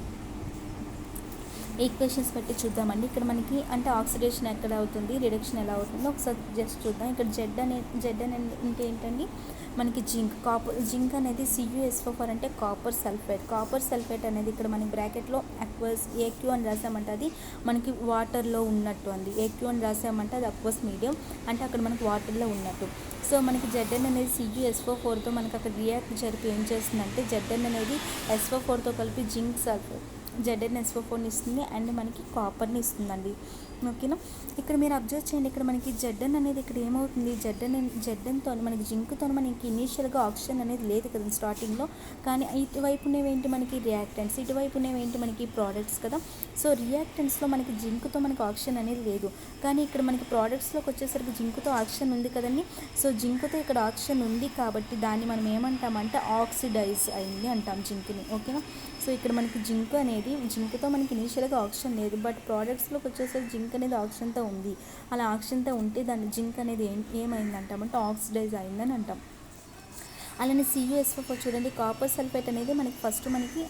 ఈక్వేషన్స్ పెట్టి చూద్దామండి. ఇక్కడ మనకి అంటే ఆక్సిడేషన్ ఎక్కడ అవుతుంది, రిడక్షన్ ఎలా అవుతుందో ఒకసారి జస్ట్ చూద్దాం. ఇక్కడ జెడ్ అంటే ఏంటండి, మనకి జింక్ అనేది CuSO4 అంటే కాపర్ సల్ఫేట్ అనేది ఇక్కడ మనకి బ్రాకెట్లో అక్వస్ AQ అని రాసామంటే అది మనకి వాటర్లో ఉన్నట్టు అండి. AQ అని రాసామంటే అది అక్వస్ మీడియం అంటే అక్కడ మనకి వాటర్లో ఉన్నట్టు. సో మనకి Zn అనేది CuSO4తో మనకి అక్కడ రియాక్ట్ జరిపి ఏం చేస్తుందంటే Zn అనేది SO4తో కలిపి జింక్ సల్ఫేట్ ZnSO4ని ఇస్తుంది అండ్ మనకి కాపర్ని ఇస్తుందండి. ఓకేనా. ఇక్కడ మీరు అబ్జర్వ్ చేయండి, ఇక్కడ మనకి Zn అనేది ఇక్కడ ఏమవుతుంది, Znతో మనకి జింక్తో మనకి ఇనీషియల్గా ఆక్సిజన్ అనేది లేదు కదా స్టార్టింగ్లో, కానీ ఇటువైపు ఉన్నవేంటి మనకి రియాక్టెంట్స్, ఇటువైపు ఉన్నవేంటి మనకి ప్రోడక్ట్స్ కదా. సో రియాక్టెంట్స్లో మనకి జింక్తో మనకి ఆక్సిజన్ అనేది లేదు, కానీ ఇక్కడ మనకి ప్రోడక్ట్స్లోకి వచ్చేసరికి జింక్తో ఆక్సిజన్ ఉంది కదండి. సో జింక్తో ఇక్కడ ఆక్సిజన్ ఉంది కాబట్టి దాన్ని మనం ఏమంటామంటే ఆక్సిడైజ్ అయింది అంటాం జింక్ని. ఓకేనా. సో ఇక్కడ మనకి జింక్తో మనకి ఇనీషియల్గా ఆక్సిజన్ లేదు, బట్ ప్రోడక్ట్స్లోకి వచ్చేసరికి జింక్ అనేది ఆక్సిజన్తో ఉంది. అలా ఆక్సిజన్తో ఉంటే దాన్ని జింక్ అనేది ఏమైందంటామంటే ఆక్సిడైజ్ అయిందని అంటాం. అలానే CuSO4 చూడండి, కాపర్ సల్ఫేట్ అనేది మనకి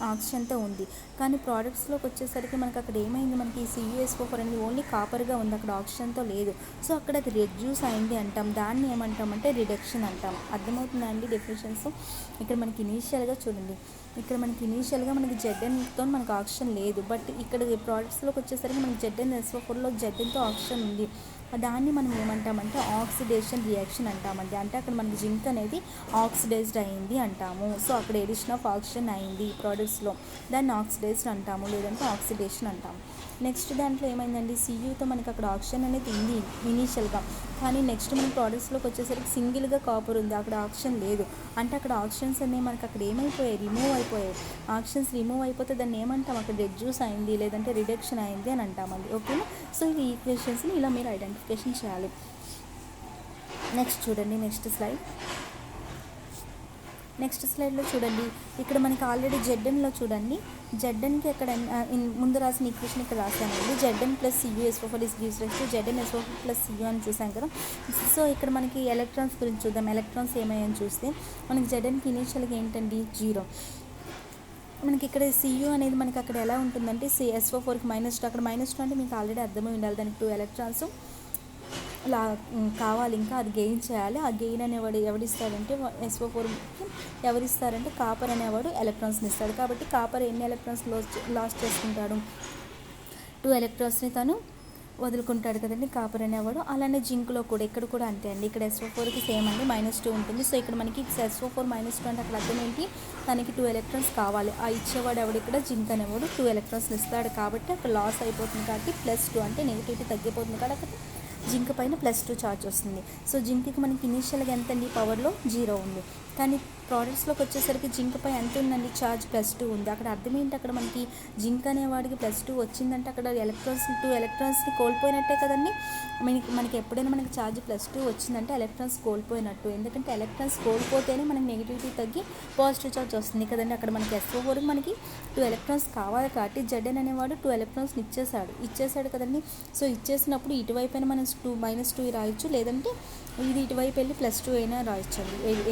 ఆక్సిజన్తో ఉంది, కానీ ప్రోడక్ట్స్లోకి వచ్చేసరికి మనకి అక్కడ ఏమైంది, మనకి CuSO4 అనేది ఓన్లీ కాపర్గా ఉంది, అక్కడ ఆక్సిజన్తో లేదు. సో అక్కడ అది రెడ్యూస్ అయింది అంటాం, దాన్ని ఏమంటామంటే రిడక్షన్ అంటాం. అర్థమవుతుందా అండి డెఫినేషన్స్. ఇక్కడ మనకి ఇనీషియల్గా చూడండి, ఇక్కడ మనకి ఇనీషియల్గా మనకి Znతో మనకు ఆక్సిజన్ లేదు, బట్ ఇక్కడ ప్రోడక్ట్స్లోకి వచ్చేసరికి మనకి ZnSO4లో Znతో ఆక్సిజన్ ఉంది, దాన్ని మనం ఏమంటామంటే ఆక్సిడేషన్ రియాక్షన్ అంటామండి. అంటే అక్కడ మనకి జింక్ అనేది ఆక్సిడైజ్డ్ అయింది అంటాము. సో అక్కడ ఎడిషన్ ఆఫ్ ఆక్సిజన్ అయింది ప్రోడక్ట్స్లో, దాన్ని ఆక్సిడైజ్డ్ అంటాము, లేదంటే ఆక్సిడేషన్ అంటాము. నెక్స్ట్ దాంట్లో ఏమైందండి, సియూతో మనకి అక్కడ ఆక్సిజన్ అనేది ఉంది ఇనీషియల్గా, కానీ నెక్స్ట్ మన ప్రోడక్ట్స్లోకి వచ్చేసరికి సింగిల్గా కాపర్ ఉంది, అక్కడ ఆక్సిజన్ లేదు. అంటే అక్కడ ఆక్సిజన్స్ అనేవి మనకి అక్కడ ఏమైపోయాయి, రిమూవ్ అయిపోయాయి. ఆక్సిజన్స్ రిమూవ్ అయిపోతే దాన్ని ఏమంటాం, అక్కడ రెడ్యూస్ అయింది లేదంటే రిడక్షన్ అయింది అని అంటామండి. ఓకేనా. సో ఈ ఈక్వేషన్స్ని ఇలా మీరు ఐడెంటిఫికేషన్ చేయాలి. నెక్స్ట్ చూడండి, నెక్స్ట్ స్లైడ్లో చూడండి, ఇక్కడ మనకి ఆల్రెడీ జెడ్ఎన్లో చూడండి, జెడ్ఎన్కి అక్కడ ముందు రాసిన ఈక్వేషన్ ఇక్కడ రాసానండి. ZN plus CU ఎస్ఓ4 is gives rise to ZN ఎస్ఓ4 plus CU అని చూసాం కదా. సో ఇక్కడ మనకి ఎలక్ట్రాన్స్ గురించి చూద్దాం. ఎలక్ట్రాన్స్ ఏమయ్యని చూస్తే మనకి జెడ్ఎన్కి ఇనీషియల్గా ఏంటండి 0. మనకి ఇక్కడ సియూ అనేది మనకి అక్కడ ఎలా ఉంటుందంటే ఎస్ఓ4కి -2, అక్కడ -2 అంటే మీకు ఆల్రెడీ అర్థమై ఉండాలి, దానికి 2 ఎలక్ట్రాన్స్ కావాలి, ఇంకా అది గెయిన్ చేయాలి. ఆ గెయిన్ అనేవాడు ఎవడిస్తాడంటే ఎస్ఓ4కి ఎవరిస్తారంటే కాపర్ అనేవాడు ఎలక్ట్రాన్స్ని ఇస్తాడు. కాబట్టి కాపర్ ఎన్ని ఎలక్ట్రాన్స్ లాస్ చేసుకుంటాడు, 2 ఎలక్ట్రాన్స్ని తను వదులుకుంటాడు కదండి కాపర్ అనేవాడు. అలానే జింక్లో కూడా ఇక్కడ కూడా అంతే అండి. ఇక్కడ ఎస్ఓ4కి సేమ్ అండి, -2 ఉంటుంది. సో ఇక్కడ మనకి ఎస్ఓ4 -2 అంటే అక్కడ అర్థం ఏంటి, తనకి 2 ఎలక్ట్రాన్స్ కావాలి. ఆ ఇచ్చేవాడు ఎవడు ఇక్కడ జింక్ అనేవాడు 2 ఎలక్ట్రాన్స్ని ఇస్తాడు. కాబట్టి అక్కడ లాస్ అయిపోతుంది, కాబట్టి +2 అంటే నెగిటివిటీ తగ్గిపోతుంది, కాబట్టి అక్కడ జింక్ పైన +2 ఛార్జ్ వస్తుంది. సో జింక్కి మనకి ఇనీషియల్గా ఎంత అండి, పవర్లో 0 ఉంది, కానీ ప్రోడక్ట్స్లోకి వచ్చేసరికి జింక్ పై ఎంత ఉందండి, ఛార్జ్ +2 ఉంది. అక్కడ అర్థం ఏంటి, అక్కడ మనకి జింక్ అనేవాడికి +2 వచ్చిందంటే అక్కడ 2 ఎలక్ట్రాన్స్ని కోల్పోయినట్టే కదండి. మనకి ఎప్పుడైనా మనకి ఛార్జ్ +2 వచ్చిందంటే ఎలక్ట్రాన్స్ కోల్పోయినట్టు, ఎందుకంటే ఎలక్ట్రాన్స్ కోల్పోతేనే మనకి నెగిటివిటీ తగ్గి పాజిటివ్ ఛార్జ్ వస్తుంది కదండి. అక్కడ మనకి ఎస్ఓ4కి మనకి 2 ఎలక్ట్రాన్స్ కావాలి, కాబట్టి జెడ్ఎన్ అనేవాడు 2 ఎలక్ట్రాన్స్ని ఇచ్చేసాడు కదండి. సో ఇచ్చేసినప్పుడు ఇటువైపు మనం -2 రాయొచ్చు, లేదంటే ఇది ఇటువైపు వెళ్ళి +2 అయినా రాయొచ్చు,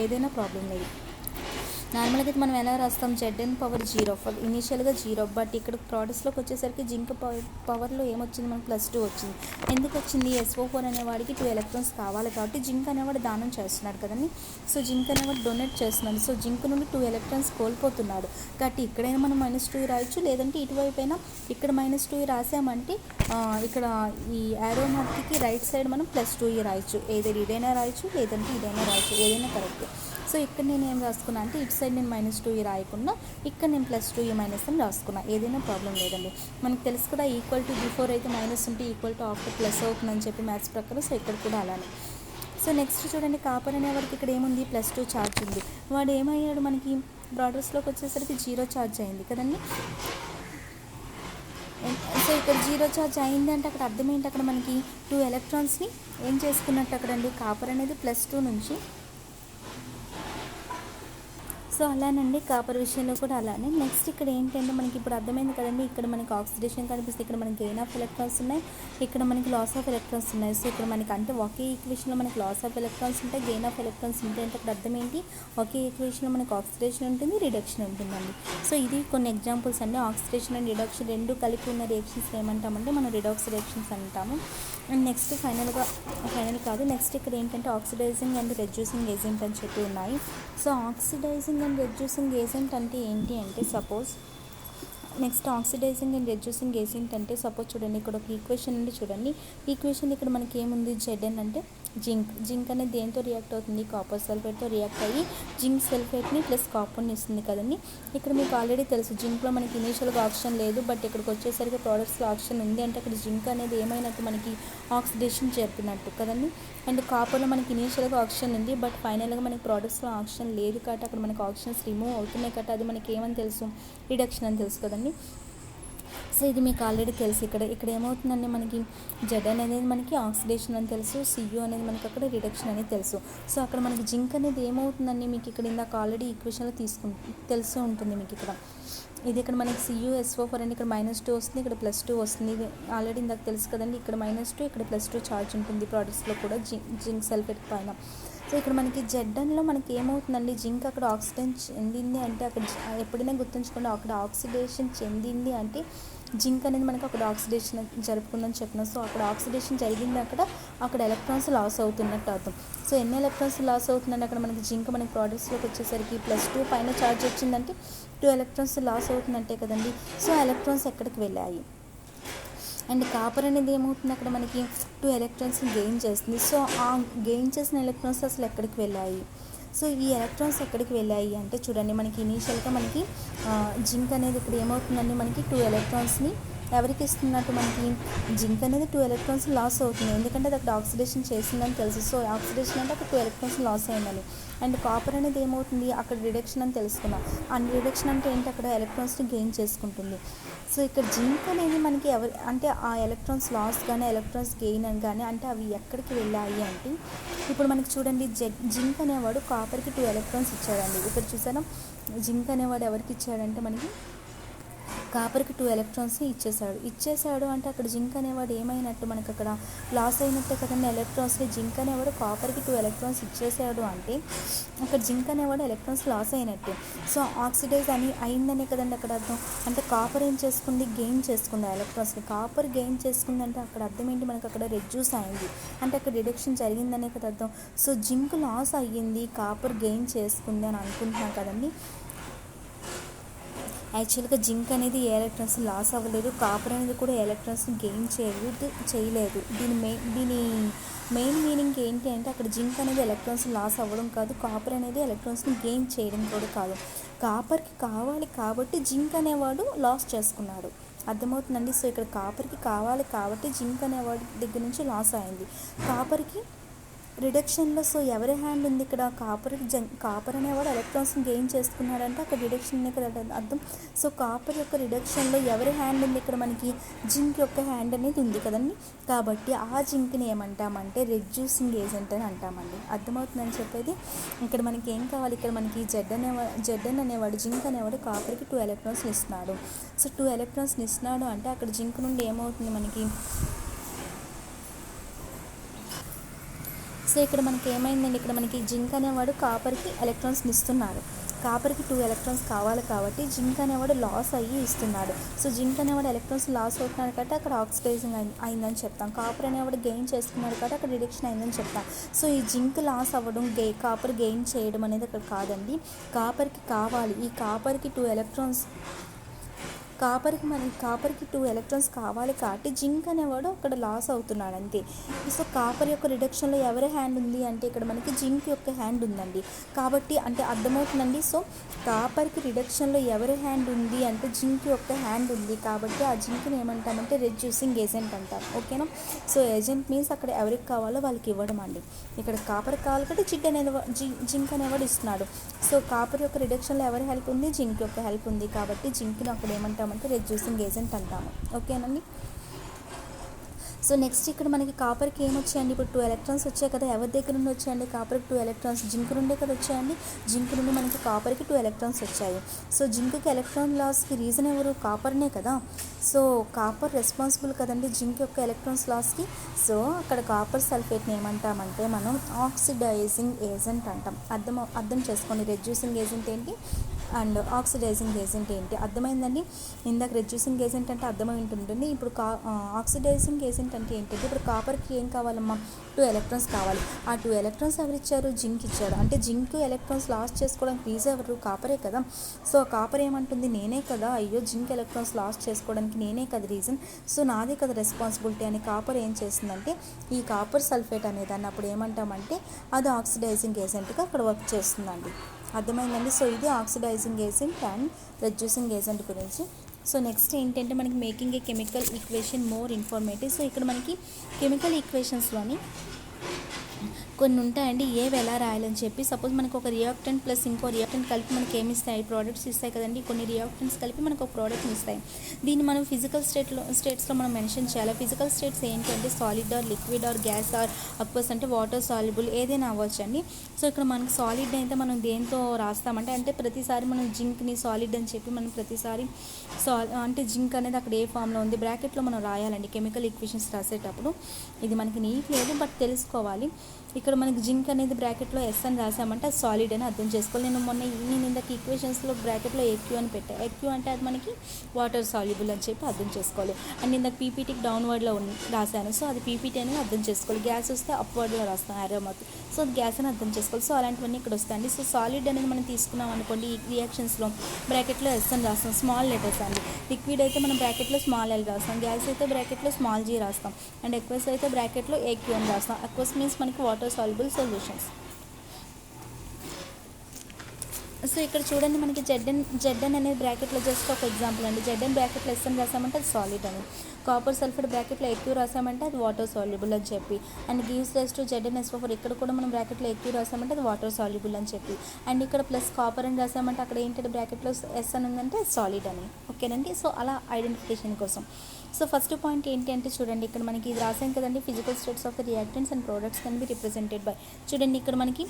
ఏదైనా ప్రాబ్లం లేదు. నార్మల్గా అయితే మనం ఎలా రాస్తాం, జెడ్ఎన్ పవర్ 0 ఇనీషియల్గా 0, బట్ ఇక్కడ ప్రోడక్ట్స్లోకి వచ్చేసరికి జింక్ పవర్లో ఏమొచ్చింది, మనకు +2 వచ్చింది. ఎందుకు వచ్చింది, ఎస్ఓ4 అనేవాడికి 2 ఎలక్ట్రాన్స్ కావాలి, కాబట్టి జింక్ అనేవాడు దానం చేస్తున్నాడు కదండి. సో జింక్ అనేవాడు డొనేట్ చేస్తున్నాడు, సో జింక్ నుండి 2 ఎలక్ట్రాన్స్ కోల్పోతున్నాడు. కాబట్టి ఇక్కడైనా మనం -2 రాయొచ్చు, లేదంటే ఇటువైపు అయినా ఇక్కడ -2 రాసామంటే ఇక్కడ ఈ యారో మార్క్కి రైట్ సైడ్ మనం +2 రాయొచ్చు, ఏదైనా ఇదైనా రాయొచ్చు, లేదంటే ఇదైనా రాయొచ్చు, ఏదైనా కరెక్ట్. సో ఇక్కడ నేను ఏం రాసుకున్నా అంటే ఇటు సైడ్ నేను -2 రాయకుండా ఇక్కడ నేను +2 మైనస్ అని రాసుకున్నా, ఏదైనా ప్రాబ్లం లేదండి. మనకు తెలుసు కదా, ఈక్వల్ టు బిఫోర్ అయితే మైనస్ ఉంటే ఈక్వల్ టు ఆఫ్టర్ ప్లస్ అవుతుందని చెప్పి మ్యాథ్స్ ప్రకారం. సో ఇక్కడ కూడా అలానే. సో నెక్స్ట్ చూడండి, కాపర్ అనేవాడికి ఇక్కడ ఏముంది, +2 ఛార్జ్ ఉంది. వాడు ఏమయ్యాడు, మనకి ప్రోడక్ట్స్లోకి వచ్చేసరికి 0 ఛార్జ్ అయింది కదండి. సో ఇక్కడ 0 ఛార్జ్ అయింది అంటే అక్కడ అర్థం ఏంటి, అక్కడ మనకి 2 ఎలక్ట్రాన్స్ని ఏం చేసుకున్నట్టు అక్కడండి, కాపర్ అనేది +2 నుంచి. సో అలానండి, కాపర్ విషయంలో కూడా అలానే. నెక్స్ట్ ఇక్కడ ఏంటంటే మనకి ఇప్పుడు అర్థమైంది కదండి, ఇక్కడ మనకి ఆక్సిడేషన్ కనిపిస్తుంది, ఇక్కడ మనకి గెయిన్ ఆఫ్ ఎలక్ట్రాన్స్ ఉన్నాయి, ఇక్కడ మనకి లాస్ ఆఫ్ ఎలక్ట్రాన్స్ ఉన్నాయి. సో ఇక్కడ మనకి అంటే ఒకే ఈక్వేషన్లో మనకి లాస్ ఆఫ్ ఎలక్ట్రాన్స్ ఉంటాయి, గెయిన్ ఆఫ్ ఎలక్ట్రాన్స్ ఉంటాయి. అంటే అక్కడ అర్థం ఏంటి, ఒకే ఈక్వేషన్లో మనకి ఆక్సిడేషన్ ఉంటుంది, రిడక్షన్ ఉంటుందండి. సో ఇది కొన్ని ఎగ్జాంపుల్స్ అండి. ఆక్సిడేషన్ అండ్ రిడక్షన్ రెండు కలిపి ఉన్న రియాక్షన్స్ ఏమంటామంటే మనం రిడాక్స్ రియాక్షన్స్ అంటాము. అండ్ నెక్స్ట్ నెక్స్ట్ ఇక్కడ ఏంటంటే ఆక్సిడైజింగ్ అండ్ రెడ్యూసింగ్ ఏజెంట్ అని చెప్పి ఉన్నాయి. So oxidising and reducing agent అంటే ఏంటి అంటే suppose oxidising and reducing agent అంటే సపోజ్ చూడండి, ఇక్కడ ఒక ఈక్వేషన్ నుండి చూడండి, ఈక్వేషన్ ఇక్కడ మనకి ఏముంది, జెడ్ఎన్ అంటే జింక్ అనేది దేంతో రియాక్ట్ అవుతుంది, కాపర్ సల్ఫేట్తో రియాక్ట్ అయ్యి జింక్ సల్ఫేట్ని ప్లస్ కాపర్ని ఇస్తుంది కదండి. ఇక్కడ మీకు ఆల్రెడీ తెలుసు, జింక్లో మనకి ఇనీషియల్గా ఆక్సిజన్ లేదు, బట్ ఇక్కడికి వచ్చేసరికి ప్రోడక్ట్స్లో ఆక్సిజన్ ఉంది, అంటే అక్కడ జింక్ అనేది ఏమైనట్టు మనకి ఆక్సిడేషన్ జరిపినట్టు కదండి. అండ్ కాపర్లో మనకి ఇనీషియల్గా ఆక్సిజన్ ఉంది, బట్ ఫైనల్గా మనకి ప్రోడక్ట్స్లో ఆక్సిజన్ లేదు, కాబట్టి అక్కడ మనకి ఆక్సిజన్స్ రిమూవ్ అవుతున్నాయి, కాబట్టి అది మనకి ఏమని తెలుసు, రిడక్షన్ అని తెలుసు కదండి. సో ఇది మీకు ఆల్రెడీ తెలుసు. ఇక్కడ ఏమవుతుందంటే మనకి జెడ్ఎన్ అనేది మనకి ఆక్సిడేషన్ అని తెలుసు, సియు అనేది మనకి అక్కడ రిడక్షన్ అనేది తెలుసు. సో అక్కడ మనకి జింక్ అనేది ఏమవుతుందండి మీకు ఇక్కడ ఇందాక ఆల్రెడీ ఈక్వేషన్లో తెలుసు ఉంటుంది మీకు ఇక్కడ. ఇది ఇక్కడ మనకి CuSO4 అండి, ఇక్కడ -2 వస్తుంది, ఇక్కడ +2 వస్తుంది. ఇది ఆల్రెడీ ఇందాక తెలుసు కదండి, ఇక్కడ -2 ఇక్కడ +2 ఛార్జ్ ఉంటుంది ప్రోడక్ట్స్లో కూడా జింక్ సల్ఫేట్ పైన. సో ఇక్కడ మనకి జెడ్ఎన్లో మనకి ఏమవుతుందండి, జింక్ అక్కడ ఆక్సిడేషన్ చెందింది అంటే అక్కడ ఎప్పుడైనా గుర్తుంచుకోండి, అక్కడ ఆక్సిడేషన్ చెందింది అంటే జింక్ అనేది మనకి అక్కడ ఆక్సిడేషన్ జరుపుకుందని చెప్పిన. సో అక్కడ ఆక్సిడేషన్ జరిగింది, అక్కడ ఎలక్ట్రాన్స్ లాస్ అవుతున్నట్టు అర్థం. సో ఎన్ని ఎలక్ట్రాన్స్ లాస్ అవుతుందంటే అక్కడ మనకి జింక్ మనకి ప్రోడక్ట్స్లోకి వచ్చేసరికి +2 పైన ఛార్జ్ వచ్చిందంటే 2 ఎలక్ట్రాన్స్ లాస్ అవుతుందంటే కదండి. సో ఎలక్ట్రాన్స్ ఎక్కడికి వెళ్ళాయి, అండ్ కాపర్ అనేది ఏమవుతుంది, అక్కడ మనకి 2 ఎలక్ట్రాన్స్ని గెయిన్ చేస్తుంది. సో ఆ గెయిన్ చేసిన ఎలక్ట్రాన్స్ అసలు ఎక్కడికి వెళ్ళాయి, సో ఈ ఎలక్ట్రాన్స్ ఎక్కడికి వెళ్ళాయి అంటే చూడండి, మనకి ఇనీషియల్గా మనకి జింక్ అనేది ఇక్కడ ఏమవుతుందండి, మనకి 2 ఎలక్ట్రాన్స్ని ఎవరికి ఇస్తున్నట్టు మనకి జింక్ అనేది 2 ఎలక్ట్రాన్స్ లాస్ అవుతుంది, ఎందుకంటే అది అక్కడ ఆక్సిడేషన్ చేసిందని తెలుసు. సో ఆక్సిడేషన్ అంటే అక్కడ 2 ఎలక్ట్రాన్స్ లాస్ అయిందని. అండ్ కాపర్ అనేది ఏమవుతుంది, అక్కడ రిడక్షన్ అని తెలుసుకున్నాం. అండ్ రిడక్షన్ అంటే ఏంటి, అక్కడ ఎలక్ట్రాన్స్ని గెయిన్ చేసుకుంటుంది. సో ఇక్కడ జింక్ అనేది మనకి అంటే ఆ ఎలక్ట్రాన్స్ లాస్ కానీ ఎలక్ట్రాన్స్ గెయిన్ అని కానీ అంటే అవి ఎక్కడికి వెళ్ళాయి అంటే, ఇప్పుడు మనకి చూడండి జింక్ అనేవాడు కాపర్కి 2 ఎలక్ట్రాన్స్ ఇచ్చాడండి. ఇక్కడ చూసారా, జింక్ అనేవాడు ఎవరికి ఇచ్చాడంటే మనకి కాపర్కి 2 ఎలక్ట్రాన్స్ని ఇచ్చేసాడు అంటే అక్కడ జింక్ అనేవాడు ఏమైనట్టు, మనకి అక్కడ లాస్ అయినట్టే కదండి ఎలక్ట్రాన్స్ని. జింక్ అనేవాడు కాపర్కి 2 ఎలక్ట్రాన్స్ ఇచ్చేసాడు అంటే అక్కడ జింక్ అనేవాడు ఎలక్ట్రాన్స్ లాస్ అయినట్టే. సో ఆక్సిడైజ్ అయిందనే కదండి అక్కడ అర్థం. అంటే కాపర్ ఏం చేసుకుంది, గెయిన్ చేసుకుంది ఎలక్ట్రాన్స్ని. కాపర్ గెయిన్ చేసుకుంది అంటే అక్కడ అర్థం ఏంటి, మనకి అక్కడ రెడ్యూస్ అయింది అంటే అక్కడ రిడక్షన్ జరిగిందనే కదా అర్థం. సో జింక్ లాస్ అయ్యింది, కాపర్ గెయిన్ చేసుకుంది అని అనుకుంటున్నాం కదండి. యాక్చువల్గా జింక్ అనేది ఏ ఎలక్ట్రాన్స్ లాస్ అవ్వలేదు, కాపర్ అనేది కూడా ఎలక్ట్రాన్స్ని గెయిన్ చేయలేదు. దీని మెయిన్ మీనింగ్ ఏంటి అంటే అక్కడ జింక్ అనేది ఎలక్ట్రాన్స్ లాస్ అవ్వడం కాదు, కాపర్ అనేది ఎలక్ట్రాన్స్ని గెయిన్ చేయడం కూడా కాదు. కాపర్కి కావాలి కాబట్టి జింక్ అనేవాడు లాస్ చేసుకున్నాడు, అర్థమవుతుందండి. సో ఇక్కడ కాపర్కి కావాలి కాబట్టి జింక్ అనేవాడి దగ్గర నుంచి లాస్ అయింది. కాపర్కి రిడక్షన్లో సో ఎవరి హ్యాండ్ ఉంది ఇక్కడ, కాపర్ అనేవాడు ఎలక్ట్రాన్స్ని గెయిన్ చేసుకున్నాడంటే అక్కడ రిడక్షన్ కదా అర్థం. సో కాపర్ యొక్క రిడక్షన్లో ఎవరి హ్యాండ్ ఉంది ఇక్కడ, మనకి జింక్ యొక్క హ్యాండ్ అనేది ఉంది కదండి. కాబట్టి ఆ జింక్ని ఏమంటామంటే రెడ్యూసింగ్ ఏజెంట్ అని అంటామండి, అర్థమవుతుందని చెప్పేది. ఇక్కడ మనకి ఏం కావాలి, ఇక్కడ మనకి జెడ్ అనేవాడు జింక్ అనేవాడు కాపర్కి 2 ఎలక్ట్రాన్స్ని ఇస్తున్నాడు. సో 2 ఎలక్ట్రాన్స్ని ఇస్తున్నాడు అంటే అక్కడ జింక్ నుండి ఏమవుతుంది మనకి, సో ఇక్కడ మనకి ఏమైందండి, ఇక్కడ మనకి జింక్ అనేవాడు కాపర్కి ఎలక్ట్రాన్స్ని ఇస్తున్నాడు. కాపర్కి 2 ఎలక్ట్రాన్స్ కావాలి కాబట్టి జింక్ అనేవాడు లాస్ అయ్యి ఇస్తున్నాడు. సో జింక్ అనేవాడు ఎలక్ట్రాన్స్ లాస్ అవుతున్నాడు కాబట్టి అక్కడ ఆక్సిడైజింగ్ అయిందని చెప్తాం. కాపర్ అనేవాడు గెయిన్ చేసుకున్నాడు కాబట్టి అక్కడ రిడక్షన్ అయిందని చెప్తాం. సో ఈ జింక్ లాస్ అవ్వడం కాపర్ గెయిన్ చేయడం అనేది అక్కడ కాదండి. కాపర్కి కావాలి, ఈ కాపర్కి 2 ఎలక్ట్రాన్స్ కాపర్కి 2 ఎలక్ట్రాన్స్ కావాలి కాబట్టి జింక్ అనేవాడు అక్కడ లాస్ అవుతున్నాడు అంతే. సో కాపర్ యొక్క రిడక్షన్లో ఎవరి హ్యాండ్ ఉంది అంటే ఇక్కడ మనకి జింక్ యొక్క హ్యాండ్ ఉందండి. కాబట్టి అంటే అర్థమవుతుందండి. సో కాపర్కి రిడక్షన్లో ఎవరి హ్యాండ్ ఉంది అంటే జింక్ యొక్క హ్యాండ్ ఉంది కాబట్టి ఆ జింక్ని ఏమంటామంటే రెడ్యూసింగ్ ఏజెంట్ అంటాం, ఓకేనా. సో ఏజెంట్ మీన్స్ అక్కడ ఎవరికి కావాలో వాళ్ళకి ఇవ్వడం అండి. ఇక్కడ కాపర్ కావాలి కాబట్టి జింక్ అనేవాడు ఇస్తున్నాడు. సో కాపర్ యొక్క రిడక్షన్లో ఎవరి హెల్ప్ ఉంది, జింక్ యొక్క హెల్ప్ ఉంది కాబట్టి జింక్ని అక్కడ ఏమంటాం అంటే రెడ్యూసింగ్ ఏజెంట్ అంటాము, ఓకేనండి. సో నెక్స్ట్ ఇక్కడ మనకి కాపర్కి ఏమొచ్చాయండి, ఇప్పుడు 2 ఎలక్ట్రాన్స్ వచ్చాయి కదా, ఎవరి దగ్గర నుండి వచ్చాయండి, కాపర్కి 2 ఎలక్ట్రాన్స్ జింక్ నుండే కదా వచ్చాయండి. జింక్ నుండి మనకి కాపర్కి 2 ఎలక్ట్రాన్స్ వచ్చాయి. సో జింక్కి ఎలక్ట్రాన్ లాస్కి రీజన్ ఎవరు, కాపర్నే కదా. సో కాపర్ రెస్పాన్సిబుల్ కదండి జింక్ యొక్క ఎలక్ట్రాన్స్ లాస్కి. సో అక్కడ కాపర్ సల్ఫేట్ని ఏమంటామంటే మనం ఆక్సిడైజింగ్ ఏజెంట్ అంటాం. అర్థం చేసుకోండి, రెడ్యూసింగ్ ఏజెంట్ ఏంటి అండ్ ఆక్సిడైజింగ్ ఏజెంట్ ఏంటి, అర్థమైందండి. ఇందాక రెడ్యూసింగ్ ఏజెంట్ అంటే అర్థమై ఉంటుంది. ఇప్పుడు ఆక్సిడైజింగ్ ఏజెంట్ అంటే ఏంటంటే ఇప్పుడు కాపర్కి ఏం కావాలమ్మా, 2 ఎలక్ట్రాన్స్ కావాలి. ఆ 2 ఎలక్ట్రాన్స్ ఎవరు ఇచ్చారు, జింక్ ఇచ్చారు. అంటే జింక్ ఎలక్ట్రాన్స్ లాస్ చేసుకోవడానికి రీజన్ ఎవరు, కాపరే కదా. సో కాపర్ ఏమంటుంది, నేనే కదా, అయ్యో జింక్ ఎలక్ట్రాన్స్ లాస్ చేసుకోవడానికి నేనే కదా రీజన్, సో నాదే కదా రెస్పాన్సిబిలిటీ అని కాపర్ ఏం చేస్తుందంటే ఈ కాపర్ సల్ఫేట్ అనేదాన్ని అప్పుడు ఏమంటామంటే అది ఆక్సిడైజింగ్ ఏజెంట్గా అక్కడ వర్క్ చేస్తుందండి, అర్థమైందండి. సో ఇది oxidising agent and reducing agent గురించి. సో నెక్స్ట్ ఏంటంటే మనకి making a chemical equation more informative. So ఇక్కడ మనకి కెమికల్ ఈక్వేషన్స్లోని కొన్ని ఉంటాయండి, ఏవి ఎలా రాయాలని చెప్పి. సపోజ్ మనకు ఒక రియాక్టెంట్ ప్లస్ ఇంకో రియాక్టెంట్ కలిపి మనకి ఏమి ఇస్తాయి, ప్రోడక్ట్స్ ఇస్తాయి కదండి. కొన్ని రియాక్టెంట్స్ కలిపి మనకు ఒక ప్రోడక్ట్ని ఇస్తాయి. దీన్ని మనం ఫిజికల్ స్టేట్స్లో మనం మెన్షన్ చేయాలి. ఫిజికల్ స్టేట్స్ ఏంటంటే solid or liquid or gas or aqueous అంటే వాటర్ సాల్యుబుల్ ఏదైనా అవ్వచ్చు అండి. సో ఇక్కడ మనకి సాలిడ్ అయితే మనం దేంతో రాస్తామంటే అంటే ప్రతిసారి మనం జింక్ని సాలిడ్ అని చెప్పి మనం ప్రతిసారి అంటే జింక్ అనేది అక్కడ ఏ ఫామ్లో ఉంది బ్రాకెట్లో మనం రాయాలండి కెమికల్ ఈక్వేషన్స్ రాసేటప్పుడు. ఇది మనకి నీట్ లేదు బట్ తెలుసుకోవాలి. ఇక్కడ మనకి జింక్ అనేది బ్రాకెట్లో ఎస్ అని రాసామంటే అది సాలిడ్ అని అర్థం చేసుకోవాలి. నేను ఇందాక ఈక్వేషన్స్లో బ్రాకెట్లో ఏక్యూ అని పెట్టాను. ఏక్యూ అంటే అది మనకి వాటర్ సాల్యుబుల్ అని చెప్పి అర్థం చేసుకోవాలి. అండ్ ఇందాక పీపీటీకి డౌన్వర్డ్లో రాశాను, సో అది పీపీటీ అనేది అర్థం చేసుకోవాలి. గ్యాస్ వస్తే అప్వర్డ్లో రాస్తాను అరోమాకి, సో అది గ్యాస్ అని అర్థం చేసుకోవాలి. సో అలాంటివన్నీ ఇక్కడ వస్తాయండి. సో సాలిడ్ అనేది మనం తీసుకున్నాం అనుకోండి, ఈ రియాక్షన్స్లో బ్రాకెట్లో ఎస్ అని రాస్తాం, స్మాల్ లెటర్స్ అండి. లిక్విడ్ అయితే మనం బ్రాకెట్లో స్మాల్ ఎల్ రాస్తాం, గ్యాస్ అయితే బ్రాకెట్లో స్మాల్ జీ రాస్తాం, అండ్ ఎక్వస్ అయితే బ్రాకెట్లో ఏక్యూ అని రాస్తాం. ఎక్వస్ మీన్స్ మనకి వాటర్ సాల్యుబుల్ సొల్యూషన్స్. సో ఇక్కడ చూడండి మనకి జెడ్ఎన్ అనేది బ్రాకెట్లో జస్ట్ ఒక ఎగ్జాంపుల్ అండి. జెడ్ఎన్ బ్రాకెట్లో ఎస్ అని రాసామంటే అది సాలిడ్ అని, కాపర్ సల్ఫేట్ బ్రాకెట్లో ఎక్కువ రాసామంటే అది వాటర్ సాల్యుబుల్ అని చెప్పి, and gives rise to ZnSO4 ఇక్కడ కూడా మనం బ్రాకెట్లో ఎక్కువ రాసామంటే అది వాటర్ సాల్యుబుల్ అని చెప్పి, అండ్ ఇక్కడ ప్లస్ కాపర్ అని రాసామంటే అక్కడ ఏంటంటే బ్రాకెట్లో ఎస్ అని ఉందంటే సాలిడ్ అని. ఓకేనండి. సో అలా ఐడెంటిఫికేషన్ కోసం. సో ఫస్ట్ పాయింట్ ఏంటి అంటే చూడండి ఇక్కడ మనకి ఇది రాసాం కదండి, physical states of the reactants and products can be represented by. చూడండి ఇక్కడ మనకి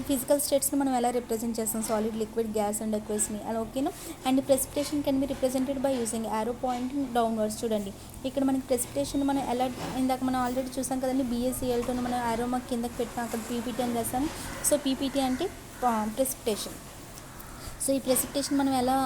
ఫిజికల్ స్టేట్స్ని మనం ఎలా రిప్రజెంట్ చేస్తాం, సాలిడ్, లిక్విడ్, గ్యాస్ అండ్ అక్వస్ని అలా. ఓకేనా. And precipitation can be represented by using arrow Poynting downwards. చూడండి ఇక్కడ మనకి ప్రెసిపిటేషన్ మనం ఎలా, ఇందాక మనం ఆల్రెడీ చూసాం కదండి, BaCl2ని మనం యారో మార్క్ కిందకి పెట్టాం, అక్కడ పీపీటీ అని రాసాం. సో పీపీటీ అంటే ప్రెసిపిటేషన్. సో ఈ ప్రెసిపిటేషన్ మనం ఎలా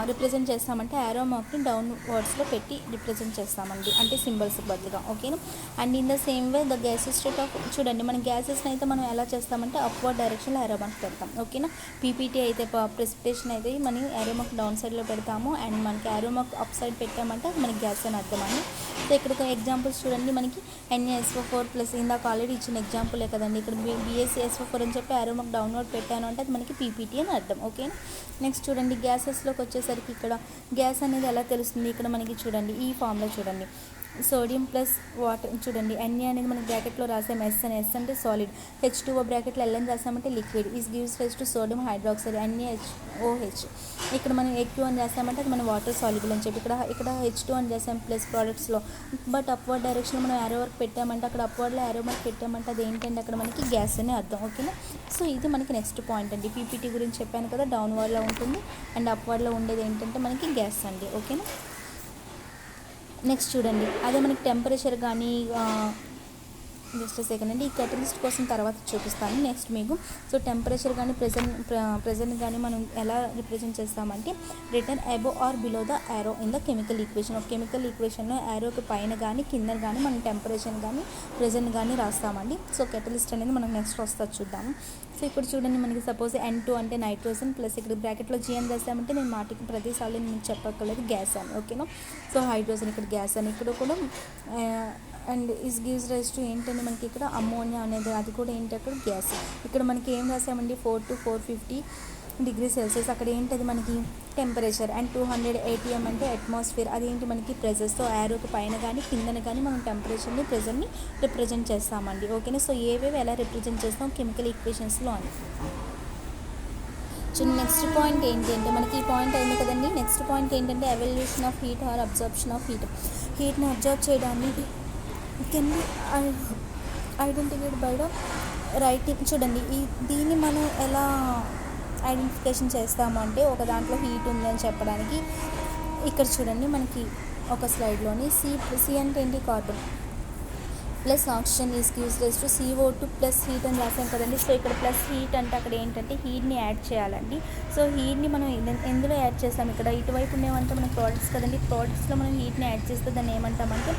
రిప్రజెంట్ చేస్తామంటే యారో మార్క్ని డౌన్ వర్డ్స్లో పెట్టి రిప్రజెంట్ చేస్తామండి, అంటే సింబల్స్ బదులుగా. ఓకేనా. And in the same way the gases state of, చూడండి మన గ్యాసెస్ని అయితే మనం ఎలా చేస్తామంటే అప్వర్డ్ డైరెక్షన్లో యారో మార్క్ పెడతాం. ఓకేనా. పీపీటీ అయితే ప్రెసిపిటేషన్ అయితే మనం యారో మార్క్ డౌన్ సైడ్లో పెడతాము, అండ్ మనకి యారో మార్క్ అప్ సైడ్ పెట్టామంటే అది మనకి గ్యాస్ అని అర్థం అండి. సో ఇక్కడ ఎగ్జాంపుల్స్ చూడండి మనకి NaSO4 ప్లస్ ఇందాక ఆల్రెడీ ఇచ్చిన ఎగ్జాంపులే కదండి, ఇక్కడ BaCSO4 అని చెప్పి యారో మార్క్ డౌన్వర్డ్ పెట్టాను అంటే అది మనకి పీపీటీ అని అర్థం. ఓకేనా. నెక్స్ట్ చూడండి గ్యాసెస్లోకి వచ్చేసరికి ఇక్కడ గ్యాస్ అనేది ఎలా తెలుస్తుంది, ఇక్కడ మనకి చూడండి ఈ ఫామ్లో చూడండి సోడియం ప్లస్ వాటర్. చూడండి Na అనేది మనకి బ్రాకెట్లో రాసాం ఎస్ అని, ఎస్ అంటే సాలిడ్, H2O బ్రాకెట్లో L అని రాసామంటే liquid, is gives rise to sodium hydroxide NaOH. ఇక్కడ మనం H2 అని రాసామంటే అది మన వాటర్ సాల్యుబుల్ అని చెప్పి, ఇక్కడ H2 అని రాసాం ప్లస్ ప్రోడక్ట్స్లో, బట్ అప్వర్డ్ డైరెక్షన్లో మనం యారో వర్క్ పెట్టామంటే అక్కడ అప్వర్డ్లో యారో వర్క్ పెట్టామంటే అది ఏంటంటే అక్కడ మనకి గ్యాస్ అని అర్థం. ఓకేనా. సో ఇది మనకి నెక్స్ట్ పాయింట్ అండి. పీపీటీ గురించి చెప్పాను కదా, డౌన్వర్డ్లో ఉంటుంది అండ్ అప్వర్డ్లో ఉండేది ఏంటంటే మనకి గ్యాస్ అండి. ఓకేనా. నెక్స్ట్ చూడండి అదే మనకి టెంపరేచర్ కానీ, జస్ట్ సెకండ్ అండి, ఈ కెటలిస్ట్ కోసం తర్వాత చూపిస్తాను నెక్స్ట్ మీకు. సో టెంపరేచర్ కానీ ప్రెజెంట్ కానీ మనం ఎలా రిప్రజెంట్ చేస్తామంటే written above or below the arrow in the chemical equation. ఒక కెమికల్ ఈక్వేషన్లో యారోకి పైన కానీ కింద కానీ మనం టెంపరేచర్ కానీ ప్రెజెంట్ కానీ రాస్తామండి. సో కెటలిస్ట్ అనేది మనం నెక్స్ట్ వస్తుంది చూద్దాము. సో ఇప్పుడు చూడండి మనకి సపోజ్ N2 అంటే నైట్రోజన్ ప్లస్ ఇక్కడ బ్రాకెట్లో G అని రాసామంటే నేను మాటికి ప్రతిసారి నేను చెప్పక్కర్లేదు గ్యాస్ అని. ఓకేనా. సో హైడ్రోజన్ ఇక్కడ గ్యాస్ అని, ఇక్కడ కూడా and is gives rise to ఏంటంటే మనకి ఇక్కడ అమ్మోనియా అనేది అది కూడా ఏంటి అక్కడ గ్యాస్. ఇక్కడ మనకి ఏం రాసామండి 4 to 450 డిగ్రీ సెల్సియస్, అక్కడ ఏంటది మనకి టెంపరేచర్, అండ్ 200 ATM అంటే అట్మాస్ఫియర్, అదేంటి మనకి ప్రెజర్. సో యారోకి పైన కానీ కిందన కానీ మనం టెంపరేచర్ని ప్రెజర్ని రిప్రజెంట్ చేస్తామండి. ఓకేనా. సో ఏవేవి ఎలా రిప్రజెంట్ చేస్తాం కెమికల్ ఈక్వేషన్స్లో అని. సో నెక్స్ట్ పాయింట్ ఏంటి అంటే మనకి ఈ పాయింట్ అయింది కదండి. నెక్స్ట్ పాయింట్ ఏంటంటే evolution of heat or absorption of heat. హీట్ని అబ్జర్వ్ చేయడానికి can be identified by the writing. చూడండి దీన్ని మనం ఎలా ఐడెంటిఫికేషన్ చేస్తాము అంటే ఒక దాంట్లో హీట్ ఉంది అని చెప్పడానికి ఇక్కడ చూడండి మనకి ఒక స్లైడ్లోని సి అంటే ఏంటి carbon plus oxygen is gives rise to CO2 plus heat అని రాసాం కదండి. సో ఇక్కడ ప్లస్ హీట్ అంటే అక్కడ ఏంటంటే హీట్ని యాడ్ చేయాలండి. సో హీట్ని మనం ఎందులో యాడ్ చేస్తాం, ఇక్కడ ఇటువైపు ఉండేవంటే మనం ప్రోడక్ట్స్ కదండి, ప్రోడక్ట్స్లో మనం హీట్ని యాడ్ చేస్తే దాన్ని ఏమంటామంటే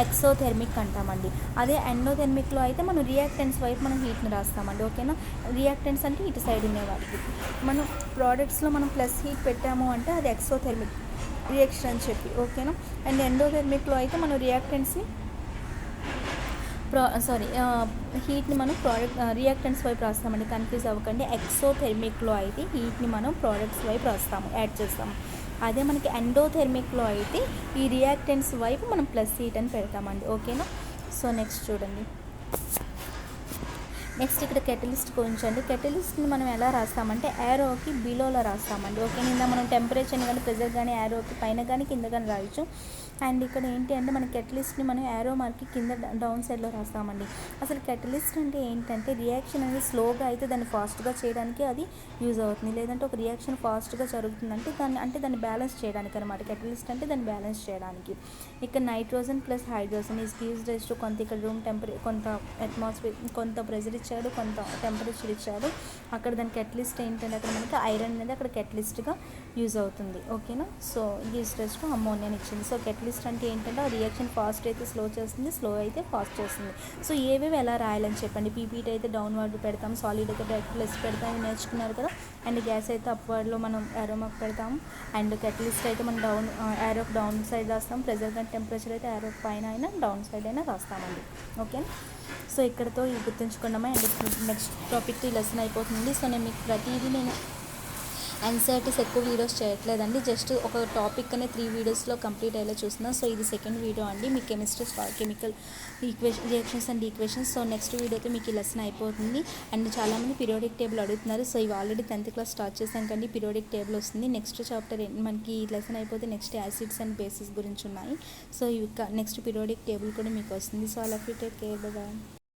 ఎక్సోథెర్మిక్ అంటామండి. అదే ఎండోథెర్మిక్లో అయితే మనం రియాక్టెంట్స్ వైపు మనం హీట్ని రాస్తామండి. ఓకేనా. రియాక్టెంట్స్ అంటే ఇటు సైడ్ ఉండేవాటికి, మనం ప్రోడక్ట్స్లో మనం ప్లస్ హీట్ పెట్టాము అంటే అది ఎక్సోథెర్మిక్ రియాక్షన్ అని చెప్పి. ఓకేనా. అండ్ ఎండోథెర్మిక్లో అయితే మనం రియాక్టెంట్స్ని హీట్ని మనం రియాక్టెంట్స్ వైపు రాస్తామండి, కన్ఫ్యూజ్ అవ్వకండి. ఎక్సోథెర్మిక్లో అయితే హీట్ని మనం ప్రోడక్ట్స్ వైపు రాస్తాము, యాడ్ చేస్తాము. అదే మనకి ఎండోథెర్మిక్లో అయితే ఈ రియాక్టెంట్స్ వైపు మనం ప్లస్ హీట్ అని పెడతామండి. ఓకేనా. సో నెక్స్ట్ చూడండి, నెక్స్ట్ ఇక్కడ కెటలిస్ట్ గురించి అండి. కెటలిస్ట్ని మనం ఎలా రాస్తామంటే యారోకి బిలోలో రాస్తామండి. ఓకే. నిన్న మనం టెంపరేచర్ని కానీ ప్రెజర్ కానీ యారోకి పైన కానీ కింద కానీ రాయొచ్చు. అండ్ ఇక్కడ ఏంటి అంటే మన కెటలిస్ట్ని మనం యారో మార్క్కి కింద డౌన్ సైడ్లో రాస్తామండి. అసలు కెటలిస్ట్ అంటే ఏంటంటే రియాక్షన్ అనేది స్లోగా అయితే దాన్ని ఫాస్ట్గా చేయడానికి అది యూజ్ అవుతుంది, లేదంటే ఒక రియాక్షన్ ఫాస్ట్గా జరుగుతుందంటే దాన్ని బ్యాలెన్స్ చేయడానికి అనమాట. కెటలిస్ట్ అంటే దాన్ని బ్యాలెన్స్ చేయడానికి. ఇక్కడ nitrogen plus hydrogen is gives rise to కొంత ఇక్కడ రూమ్ కొంత అట్మాస్ఫియర్ కొంత ప్రెజర్ ఇచ్చాడు, కొంత టెంపరేచర్ ఇచ్చాడు. అక్కడ దాని కెటలిస్ట్ ఏంటంటే అక్కడ మనకి ఐరన్ అనేది అక్కడ కెటలిస్ట్గా యూజ్ అవుతుంది. ఓకేనా. సో గివ్స్ రైస్ టు అమ్మోనియాని ఇచ్చింది. సో కెటలిస్ట్ అంటే ఏంటంటే ఆ రియాక్షన్ ఫాస్ట్ అయితే స్లో చేస్తుంది, స్లో అయితే ఫాస్ట్ చేస్తుంది. సో ఏవేవి ఎలా రాయాలని చెప్పండి. పీపీటీ అయితే డౌన్వర్డ్ పెడతాం, సాలిడ్ అయితే ప్లస్ పెడతాం, ఇవి నేర్చుకున్నారు కదా. అండ్ గ్యాస్ అయితే అప్వర్డ్లో మనం యారో మార్క్ పెడతాము. అండ్ కెటలిస్ట్ అయితే మనం యారోకి డౌన్ సైడ్ రాస్తాం. ప్రెజర్ కానీ టెంపరేచర్ అయితే యారోకి పైన అయినా డౌన్ సైడ్ అయినా రాస్తామండి. ఓకే. సో ఇక్కడతో ఇవి గుర్తుంచుకున్నామా. అండ్ నెక్స్ట్ టాపిక్ ఈ లెసన్ అయిపోతుంది. సో నేను మీకు ప్రతిదీ నేను ఎన్సీఆర్టీస్ ఎక్కువ వీడియోస్ చేయట్లేదండి, జస్ట్ ఒక టాపిక్ అనే 3 వీడియోస్లో కంప్లీట్ అయ్యేలా చూస్తున్నాం. సో ఇది సెకండ్ వీడియో అండి, మీ chemistry chemical reactions and equations. So next వీడియోతో మీకు ఈ లెసన్ అయిపోతుంది. అండ్ చాలామంది పీరియాడిక్ టేబుల్ అడుగుతున్నారు. సో ఇవి ఆల్రెడీ 10th క్లాస్ స్టార్ట్ చేసాం కండి, పీరియాడిక్ టేబుల్ వస్తుంది. నెక్స్ట్ చాప్టర్ మనకి ఈ లెసన్ అయిపోతే నెక్స్ట్ యాసిడ్స్ అండ్ బేసిస్ గురించి ఉన్నాయి. సో ఇవి నెక్స్ట్ పీరియాడిక్ టేబుల్ కూడా మీకు వస్తుంది. సో అలా టేక్ కేర్, బాయ్.